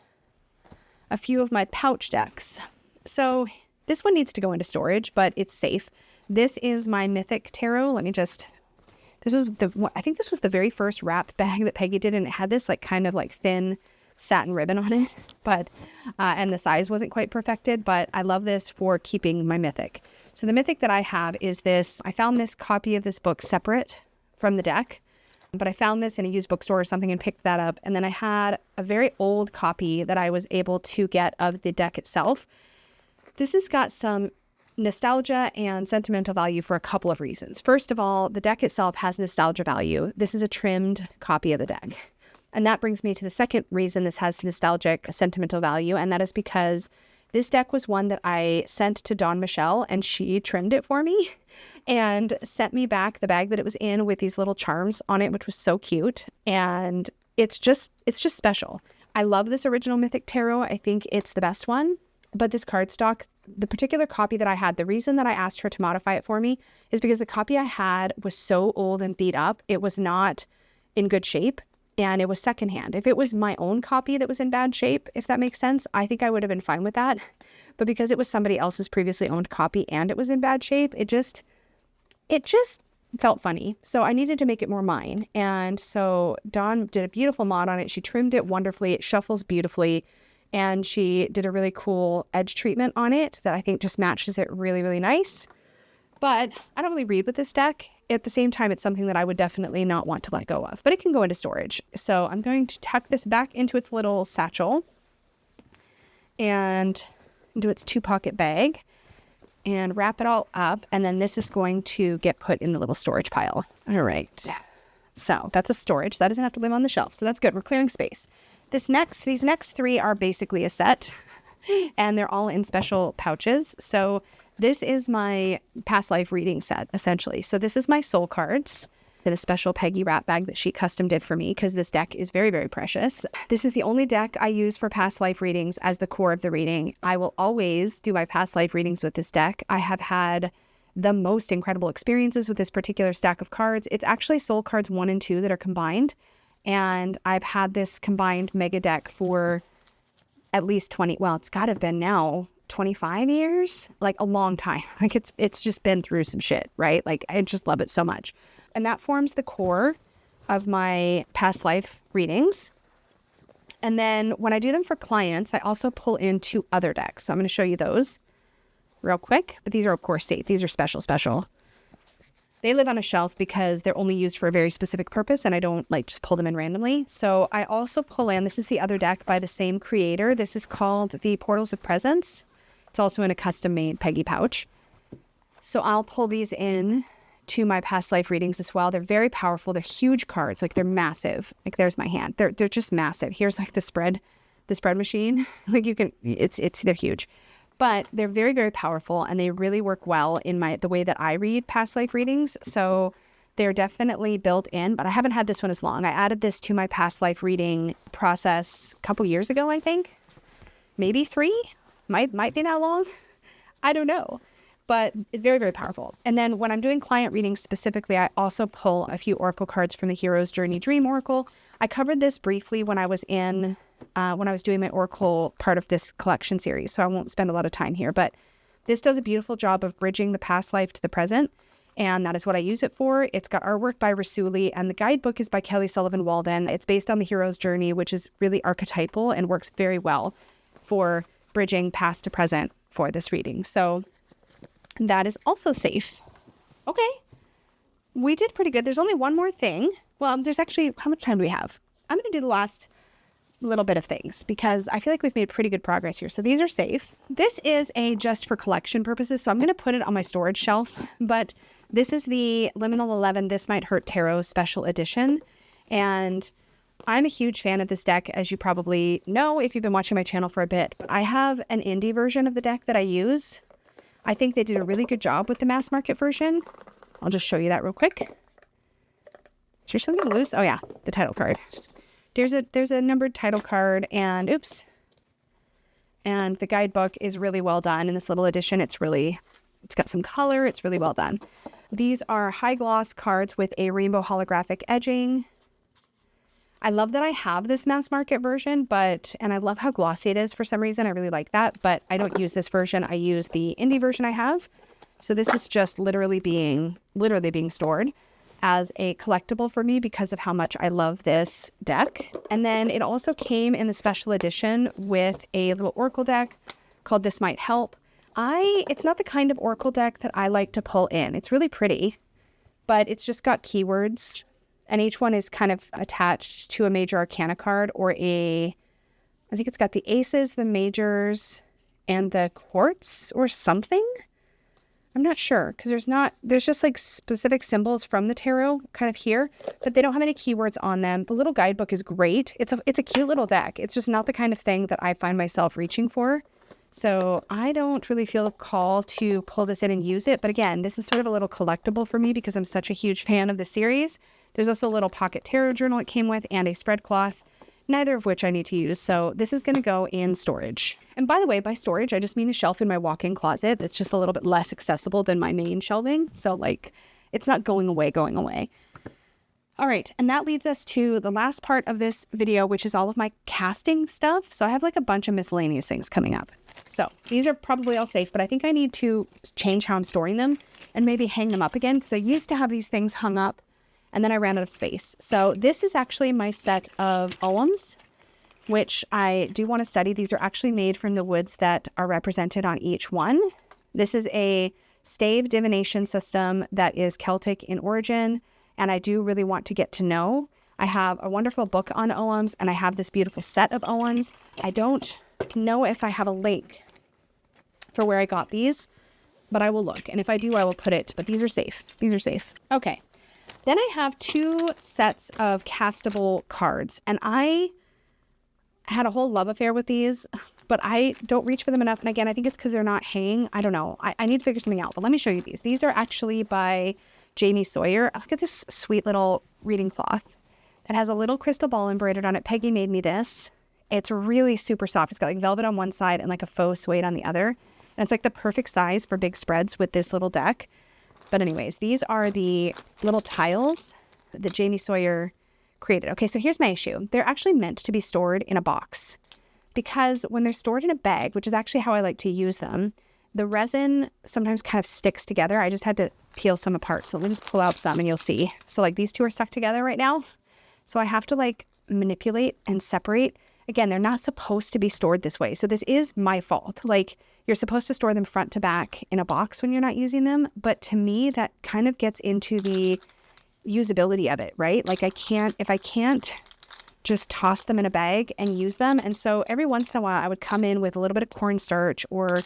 a few of my pouch decks. So this one needs to go into storage, but it's safe. This is my Mythic Tarot. I think this was the very first wrap bag that Peggy did, and it had this like kind of like thin satin ribbon on it, but and the size wasn't quite perfected, but I love this for keeping my Mythic. So the Mythic that I have is this. I found this copy of this book separate from the deck, but I found this in a used bookstore or something and picked that up. And then I had a very old copy that I was able to get of the deck itself. This has got some nostalgia and sentimental value for a couple of reasons. First of all, the deck itself has nostalgia value. This is a trimmed copy of the deck. And that brings me to the second reason this has nostalgic sentimental value, and that is because this deck was one that I sent to Dawn Michelle, and she trimmed it for me and sent me back the bag that it was in with these little charms on it, which was so cute. And it's just special. I love this original Mythic Tarot. I think it's the best one. But this cardstock, the particular copy that I had, the reason that I asked her to modify it for me is because the copy I had was so old and beat up. It was not in good shape, and it was secondhand. If it was my own copy that was in bad shape, if that makes sense, I think I would have been fine with that. But because it was somebody else's previously owned copy and it was in bad shape, it just felt funny. So I needed to make it more mine. And so Dawn did a beautiful mod on it. She trimmed it wonderfully. It shuffles beautifully. And she did a really cool edge treatment on it that I think just matches it really, really nice. But I don't really read with this deck. At the same time, it's something that I would definitely not want to let go of. But it can go into storage. So I'm going to tuck this back into its little satchel and into its 2-pocket bag and wrap it all up. And then this is going to get put in the little storage pile. All right. So that's a storage. That doesn't have to live on the shelf. So that's good. We're clearing space. These next 3 are basically a set and they're all in special pouches. So this is my past life reading set, essentially. So this is my soul cards in a special Peggy wrap bag that she custom did for me because this deck is very, very precious. This is the only deck I use for past life readings as the core of the reading. I will always do my past life readings with this deck. I have had the most incredible experiences with this particular stack of cards. It's actually soul cards 1 and 2 that are combined. And I've had this combined mega deck for at least 20, well, it's got to have been now 25 years, like a long time. Like it's just been through some shit, right? Like I just love it so much. And that forms the core of my past life readings. And then when I do them for clients, I also pull in 2 other decks. So I'm going to show you those real quick. But these are, of course, safe. These are special. They live on a shelf because they're only used for a very specific purpose. And I don't like just pull them in randomly. So I also pull in, this is the other deck by the same creator. This is called the Portals of Presence. It's also in a custom made Peggy pouch. So I'll pull these in to my past life readings as well. They're very powerful. They're huge cards. Like they're massive. Like there's my hand. They're just massive. Here's like the spread machine. Like you can, they're huge, but they're very, very powerful and they really work well in the way that I read past life readings. So they're definitely built in, but I haven't had this one as long. I added this to my past life reading process a couple years ago, I think. Maybe 3, might be that long. I don't know. But it's very, very powerful. And then when I'm doing client readings specifically, I also pull a few oracle cards from the Hero's Journey Dream Oracle. I covered this briefly when I was doing my oracle part of this collection series, so I won't spend a lot of time here. But this does a beautiful job of bridging the past life to the present, and that is what I use it for. It's got artwork by Rasuli, and the guidebook is by Kelly Sullivan Walden. It's based on the Hero's Journey, which is really archetypal and works very well for bridging past to present for this reading. So that is also safe. Okay. We did pretty good. There's only one more thing. Well, there's actually, how much time do we have? I'm going to do the last little bit of things because I feel like we've made pretty good progress here. So these are safe. This is just for collection purposes. So I'm going to put it on my storage shelf, but this is the Liminal 11 This Might Hurt Tarot Special Edition. And I'm a huge fan of this deck, as you probably know if you've been watching my channel for a bit, but I have an indie version of the deck that I use. I think they did a really good job with the mass market version. I'll just show you that real quick. Is there something loose? Oh yeah, the title card. There's a numbered title card and oops. And the guidebook is really well done in this little edition. It's got some color. It's really well done. These are high gloss cards with a rainbow holographic edging. I love that I have this mass market version, and I love how glossy it is for some reason. I really like that, but I don't use this version. I use the indie version I have. So this is just literally being stored as a collectible for me because of how much I love this deck. And then it also came in the special edition with a little oracle deck called This Might Help. It's not the kind of oracle deck that I like to pull in. It's really pretty, but it's just got keywords. And each one is kind of attached to a major arcana card I think it's got the aces, the majors, and the quartz or something. I'm not sure because there's just like specific symbols from the tarot kind of here, but they don't have any keywords on them. The little guidebook is great. It's a cute little deck. It's just not the kind of thing that I find myself reaching for. So I don't really feel a call to pull this in and use it. But again, this is sort of a little collectible for me because I'm such a huge fan of the series. There's also a little pocket tarot journal it came with and a spread cloth, neither of which I need to use. So this is going to go in storage. And by the way, by storage, I just mean a shelf in my walk-in closet that's just a little bit less accessible than my main shelving. So like it's not going away. All right. And that leads us to the last part of this video, which is all of my casting stuff. So I have like a bunch of miscellaneous things coming up. So these are probably all safe, but I think I need to change how I'm storing them and maybe hang them up again, because I used to have these things hung up and then I ran out of space. So this is actually my set of poems, which I do want to study. These are actually made from the woods that are represented on each one. This is a stave divination system that is Celtic in origin, and I do really want to get to know. I have a wonderful book on oghams, and I have this beautiful set of oghams. I don't know if I have a link for where I got these, but I will look. And if I do, I will put it. But these are safe. These are safe. Okay. Then I have 2 sets of castable cards. And I had a whole love affair with these, but I don't reach for them enough. And again, I think it's because they're not hanging. I don't know. I need to figure something out. But let me show you these. These are actually by Jamie Sawyer. Look at this sweet little reading cloth that has a little crystal ball embroidered on it. Peggy made me this. It's really super soft. It's got like velvet on one side and like a faux suede on the other. And it's like the perfect size for big spreads with this little deck. But anyways, these are the little tiles that Jamie Sawyer created. Okay, so here's my issue. They're actually meant to be stored in a box, because when they're stored in a bag, which is actually how I like to use them, the resin sometimes kind of sticks together. I just had to peel some apart. So let me just pull out some and you'll see. So like these 2 are stuck together right now. So I have to like manipulate and separate. Again, they're not supposed to be stored this way. So this is my fault. Like, you're supposed to store them front to back in a box when you're not using them. But to me, that kind of gets into the usability of it, right? Like if I can't just toss them in a bag and use them. And so every once in a while I would come in with a little bit of cornstarch, or,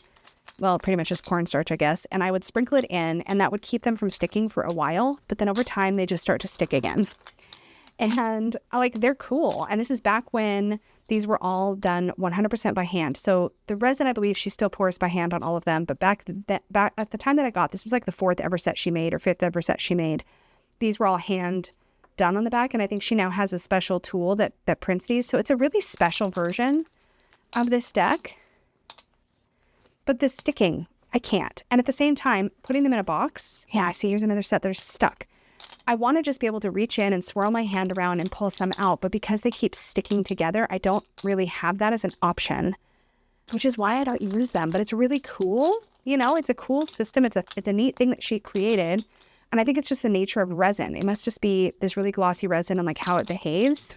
well, pretty much just cornstarch, I guess. And I would sprinkle it in, and that would keep them from sticking for a while. But then over time, they just start to stick again. And like, they're cool. And this is back when these were all done 100% by hand. So the resin, I believe she still pours by hand on all of them. But back at the time that I got, this was like the 4th ever set she made, or 5th ever set she made. These were all hand done on the back. And I think she now has a special tool that prints these. So it's a really special version of this deck. But the sticking, I can't. And at the same time, putting them in a box, yeah, I see here's another set that are stuck. I want to just be able to reach in and swirl my hand around and pull some out, but because they keep sticking together, I don't really have that as an option, which is why I don't use them. But it's really cool. You know, it's a cool system. It's a neat thing that she created. And I think it's just the nature of resin. It must just be this really glossy resin and like how it behaves.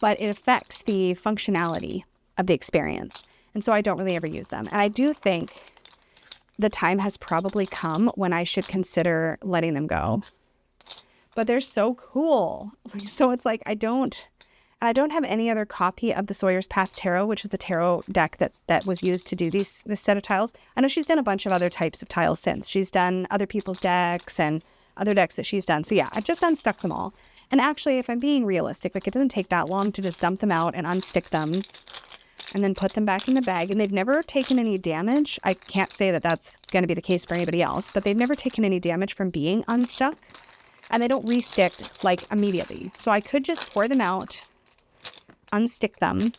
But it affects the functionality of the experience. And so I don't really ever use them. And I do think the time has probably come when I should consider letting them go. But they're so cool. So it's like I don't have any other copy of the Sawyer's Path Tarot, which is the tarot deck that was used to do this set of tiles. I know she's done a bunch of other types of tiles since. She's done other people's decks and other decks that she's done. So yeah, I've just unstuck them all. And actually, if I'm being realistic, like, it doesn't take that long to just dump them out and unstick them and then put them back in the bag. And they've never taken any damage. I can't say that that's going to be the case for anybody else, but they've never taken any damage from being unstuck. And they don't re-stick like immediately. So I could just pour them out, unstick them,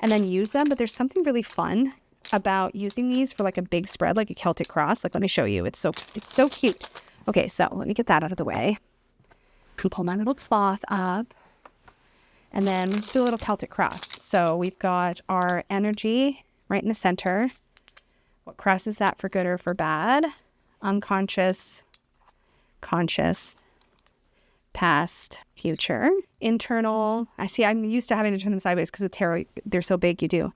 and then use them. But there's something really fun about using these for like a big spread, like a Celtic cross. Like, let me show you. It's so cute. Okay, so let me get that out of the way. Pull my little cloth up. And then let's do a little Celtic cross. So we've got our energy right in the center. What crosses that for good or for bad? Unconscious, conscious, past, future, internal. I see I'm used to having to turn them sideways because with tarot, they're so big, you do.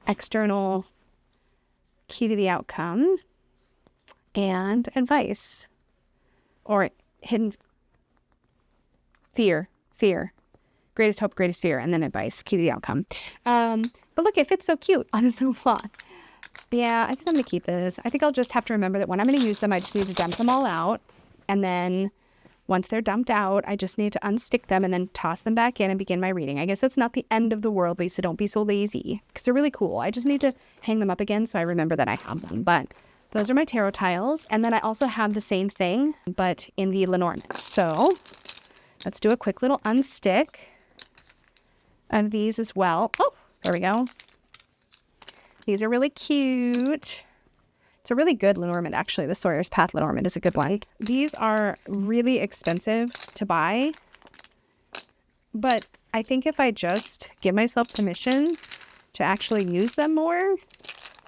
External, key to the outcome, and advice. Or hidden fear. Greatest hope, greatest fear, and then advice, key to the outcome. But look, it fits so cute on this little cloth. Yeah, I think I'm going to keep this. I think I'll just have to remember that when I'm going to use them, I just need to dump them all out. And then once they're dumped out, I just need to unstick them and then toss them back in and begin my reading. I guess that's not the end of the world, Lisa. Don't be so lazy, because they're really cool. I just need to hang them up again so I remember that I have them. But those are my tarot tiles. And then I also have the same thing, but in the Lenormand. So let's do a quick little unstick of these as well. Oh, there we go. These are really cute. It's a really good Lenormand, actually. The Sawyer's Path Lenormand is a good one. These are really expensive to buy, but I think if I just give myself permission to actually use them more.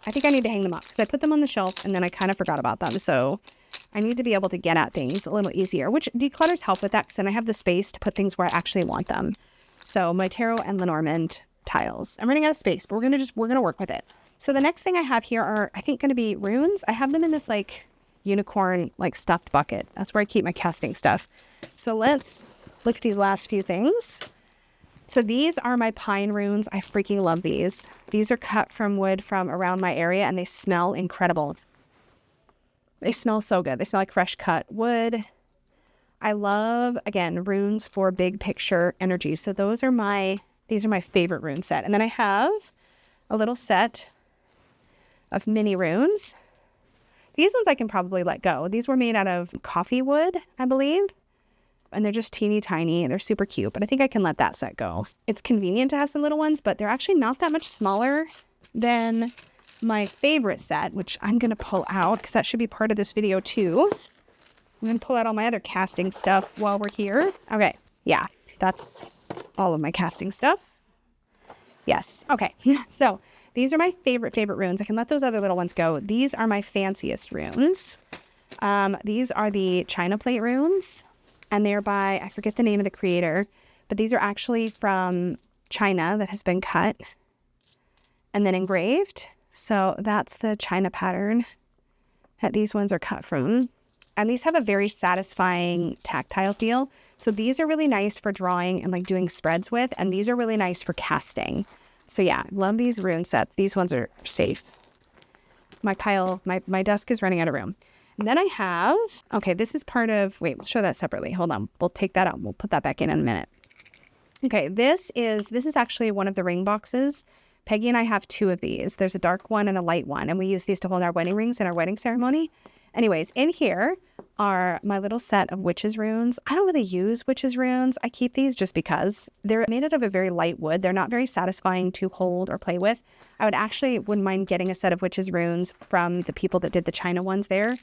I think I need to hang them up because I put them on the shelf and then I kind of forgot about them. So I need to be able to get at things a little easier, which declutters help with that because then I have the space to put things where I actually want them. So my tarot and Lenormand tiles. I'm running out of space, but we're gonna work with it. So the next thing I have here are, I think, gonna be runes. I have them in this like unicorn like stuffed bucket. That's where I keep my casting stuff. So let's look at these last few things. So these are my pine runes. I freaking love these. These are cut from wood from around my area and they smell incredible. They smell so good. They smell like fresh cut wood. I love, again, runes for big picture energy. So these are my favorite rune set. And then I have a little set of mini runes. These ones I can probably let go. These were made out of coffee wood, I believe. And they're just teeny tiny and they're super cute, but I think I can let that set go. It's convenient to have some little ones, but they're actually not that much smaller than my favorite set, which I'm going to pull out because that should be part of this video too. I'm going to pull out all my other casting stuff while we're here. Okay. Yeah, that's all of my casting stuff. Yes. Okay. So these are my favorite runes. I can let those other little ones go. These are my fanciest runes. These are the China plate runes. And they're by, I forget the name of the creator, but these are actually from China that has been cut and then engraved. So that's the China pattern that these ones are cut from. And these have a very satisfying tactile feel. So these are really nice for drawing and like doing spreads with. And these are really nice for casting. So yeah, love these rune sets. These ones are safe. My desk is running out of room. And then I have, okay, this is part of, wait, we'll show that separately. Hold on. We'll take that out. We'll put that back in a minute. Okay, this is actually one of the ring boxes. Peggy and I have two of these. There's a dark one and a light one. And we use these to hold our wedding rings in our wedding ceremony. Anyways, in here are my little set of witches runes. I don't really use witches runes. I keep these just because they're made out of a very light wood. They're not very satisfying to hold or play with. I wouldn't mind getting a set of witches runes from the people that did the China ones there.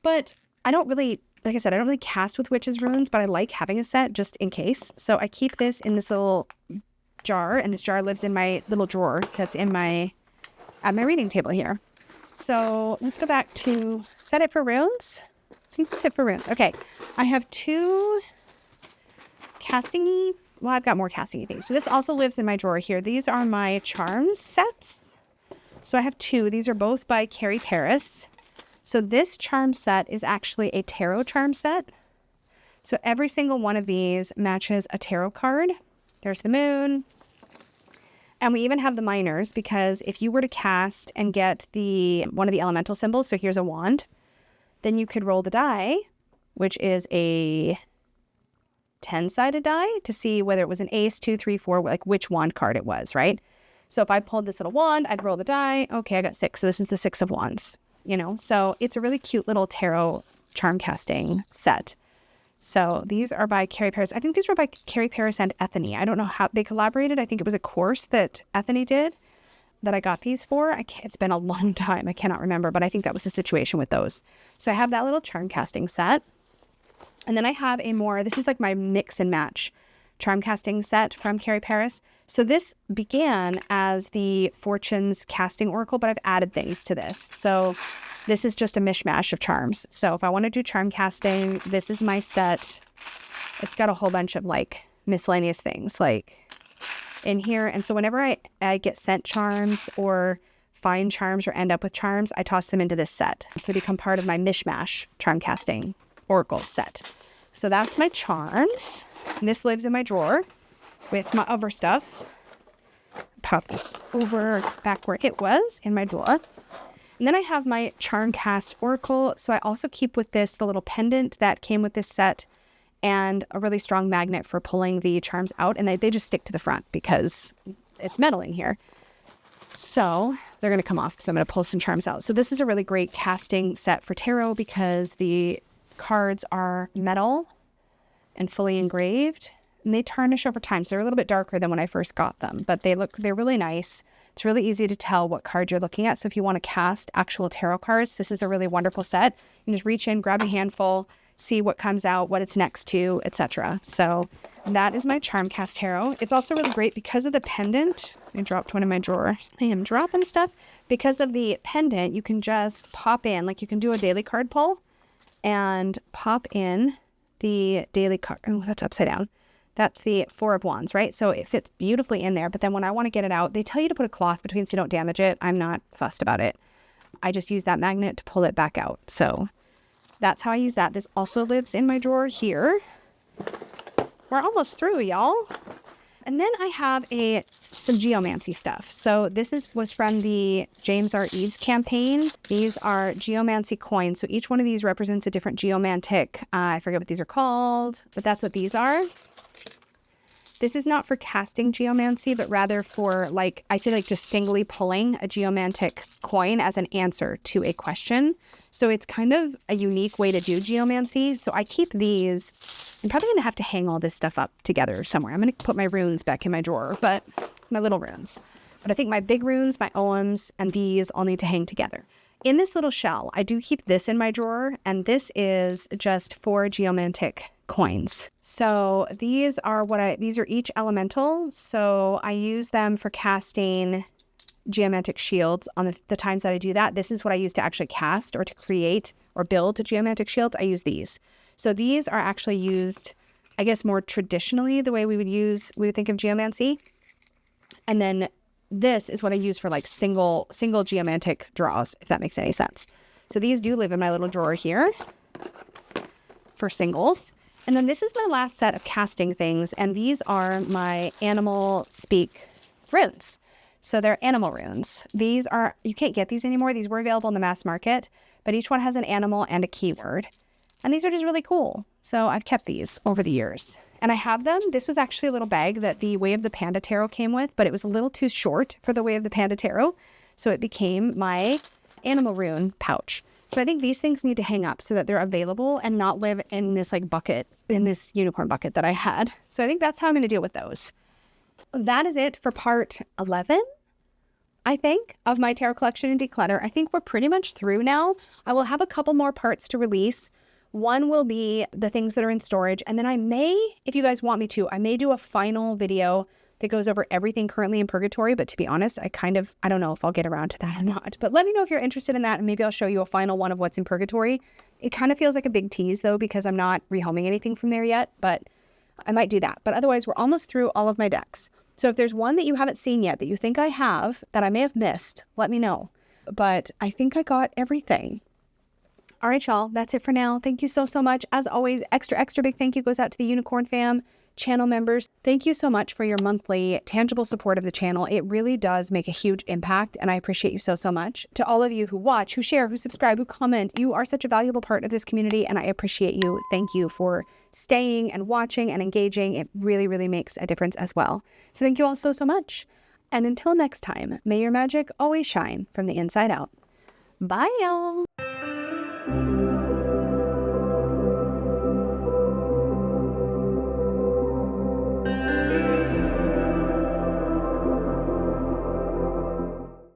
But I don't really, like I said, I don't really cast with witches runes, but I like having a set just in case. So I keep this in this little jar, and this jar lives in my little drawer that's at my reading table here. So let's go back to, is that it for runes? I think that's it for runes. Okay. I have two casting-y, well, I've got more casting-y things. So this also lives in my drawer here. These are my charms sets. So I have two. These are both by Carrie Paris. So this charm set is actually a tarot charm set. So every single one of these matches a tarot card. There's the moon. And we even have the minors, because if you were to cast and get one of the elemental symbols, so here's a wand, then you could roll the die, which is a 10-sided die, to see whether it was an ace, 2, 3, 4, like which wand card it was, right? So if I pulled this little wand, I'd roll the die. Okay, I got 6. So this is the 6 of wands, you know? So it's a really cute little tarot charm casting set. So these are by Carrie Paris. I think these were by Carrie Paris and Ethany. I don't know how they collaborated. I think it was a course that Ethany did that I got these for. It's been a long time. I cannot remember, but I think that was the situation with those. So I have that little charm casting set. And then I have this is like my mix and match charm casting set from Carrie Paris. So this began as the Fortunes casting oracle, but I've added things to this. So this is just a mishmash of charms. So if I want to do charm casting, this is my set. It's got a whole bunch of like miscellaneous things like in here. And so whenever I get sent charms or find charms or end up with charms, I toss them into this set. So they become part of my mishmash charm casting oracle set. So that's my charms. And this lives in my drawer with my other stuff. Pop this over back where it was in my drawer. And then I have my charm cast oracle. So I also keep with this the little pendant that came with this set and a really strong magnet for pulling the charms out. And they just stick to the front because it's metal in here. So they're going to come off because I'm going to pull some charms out. So this is a really great casting set for tarot because the cards are metal and fully engraved, and they tarnish over time. So they're a little bit darker than when I first got them, but they're really nice. It's really easy to tell what card you're looking at. So if you want to cast actual tarot cards, this is a really wonderful set. You can just reach in, grab a handful, see what comes out, what it's next to, etc. So that is my charm cast tarot. It's also really great because of the pendant. I dropped one in my drawer. I am dropping stuff. Because of the pendant, you can just pop in, like you can do a daily card pull and pop in the daily card. Oh, that's upside down. That's the Four of Wands, right? So it fits beautifully in there. But then when I want to get it out, they tell you to put a cloth between so you don't damage it. I'm not fussed about it. I just use that magnet to pull it back out. So that's how I use that. This also lives in my drawer here. We're almost through, y'all. And then I have some geomancy stuff. So this was from the James R. Eaves campaign. These are geomancy coins. So each one of these represents a different geomantic. I forget what these are called, but that's what these are. This is not for casting geomancy, but rather for I feel like just singly pulling a geomantic coin as an answer to a question. So it's kind of a unique way to do geomancy. So I keep these. I'm probably going to have to hang all this stuff up together somewhere. I'm going to put my runes back in my drawer, but my little runes. But I think my big runes, my oghams, and these all need to hang together. In this little shell, I do keep this in my drawer, and this is just 4 geomantic coins. So these are these are each elemental. So I use them for casting geomantic shields on the times that I do that. This is what I use to actually cast or to create or build a geomantic shield. I use these. So these are actually used, I guess, more traditionally the way we would think of geomancy. And then this is what I use for single geomantic draws, if that makes any sense. So these do live in my little drawer here for singles. And then this is my last set of casting things, and these are my animal speak runes. So they're animal runes. These are, you can't get these anymore. These were available in the mass market, but each one has an animal and a keyword. And these are just really cool. So I've kept these over the years. And I have them. This was actually a little bag that the Way of the Panda Tarot came with, but it was a little too short for the Way of the Panda Tarot. So it became my animal rune pouch. So I think these things need to hang up so that they're available and not live in this bucket, in this unicorn bucket that I had. So I think that's how I'm going to deal with those. That is it for part 11, I think, of my tarot collection and declutter. I think we're pretty much through now. I will have a couple more parts to release. One will be the things that are in storage. And then I may, if you guys want me to, I may do a final video that goes over everything currently in purgatory. But to be honest, I don't know if I'll get around to that or not. But let me know if you're interested in that, and maybe I'll show you a final one of what's in purgatory. It kind of feels like a big tease, though, because I'm not rehoming anything from there yet. But I might do that. But otherwise, we're almost through all of my decks. So if there's one that you haven't seen yet that you think I have that I may have missed, let me know. But I think I got everything. All right, y'all, that's it for now. Thank you so much. As always, extra big thank you goes out to the Unicorn Fam channel members. Thank you so much for your monthly tangible support of the channel. It really does make a huge impact, and I appreciate you so much. To all of you who watch, who share, who subscribe, who comment, you are such a valuable part of this community, and I appreciate you. Thank you for staying and watching and engaging. It really makes a difference as well. So thank you all so much. And until next time, may your magic always shine from the inside out. Bye, y'all.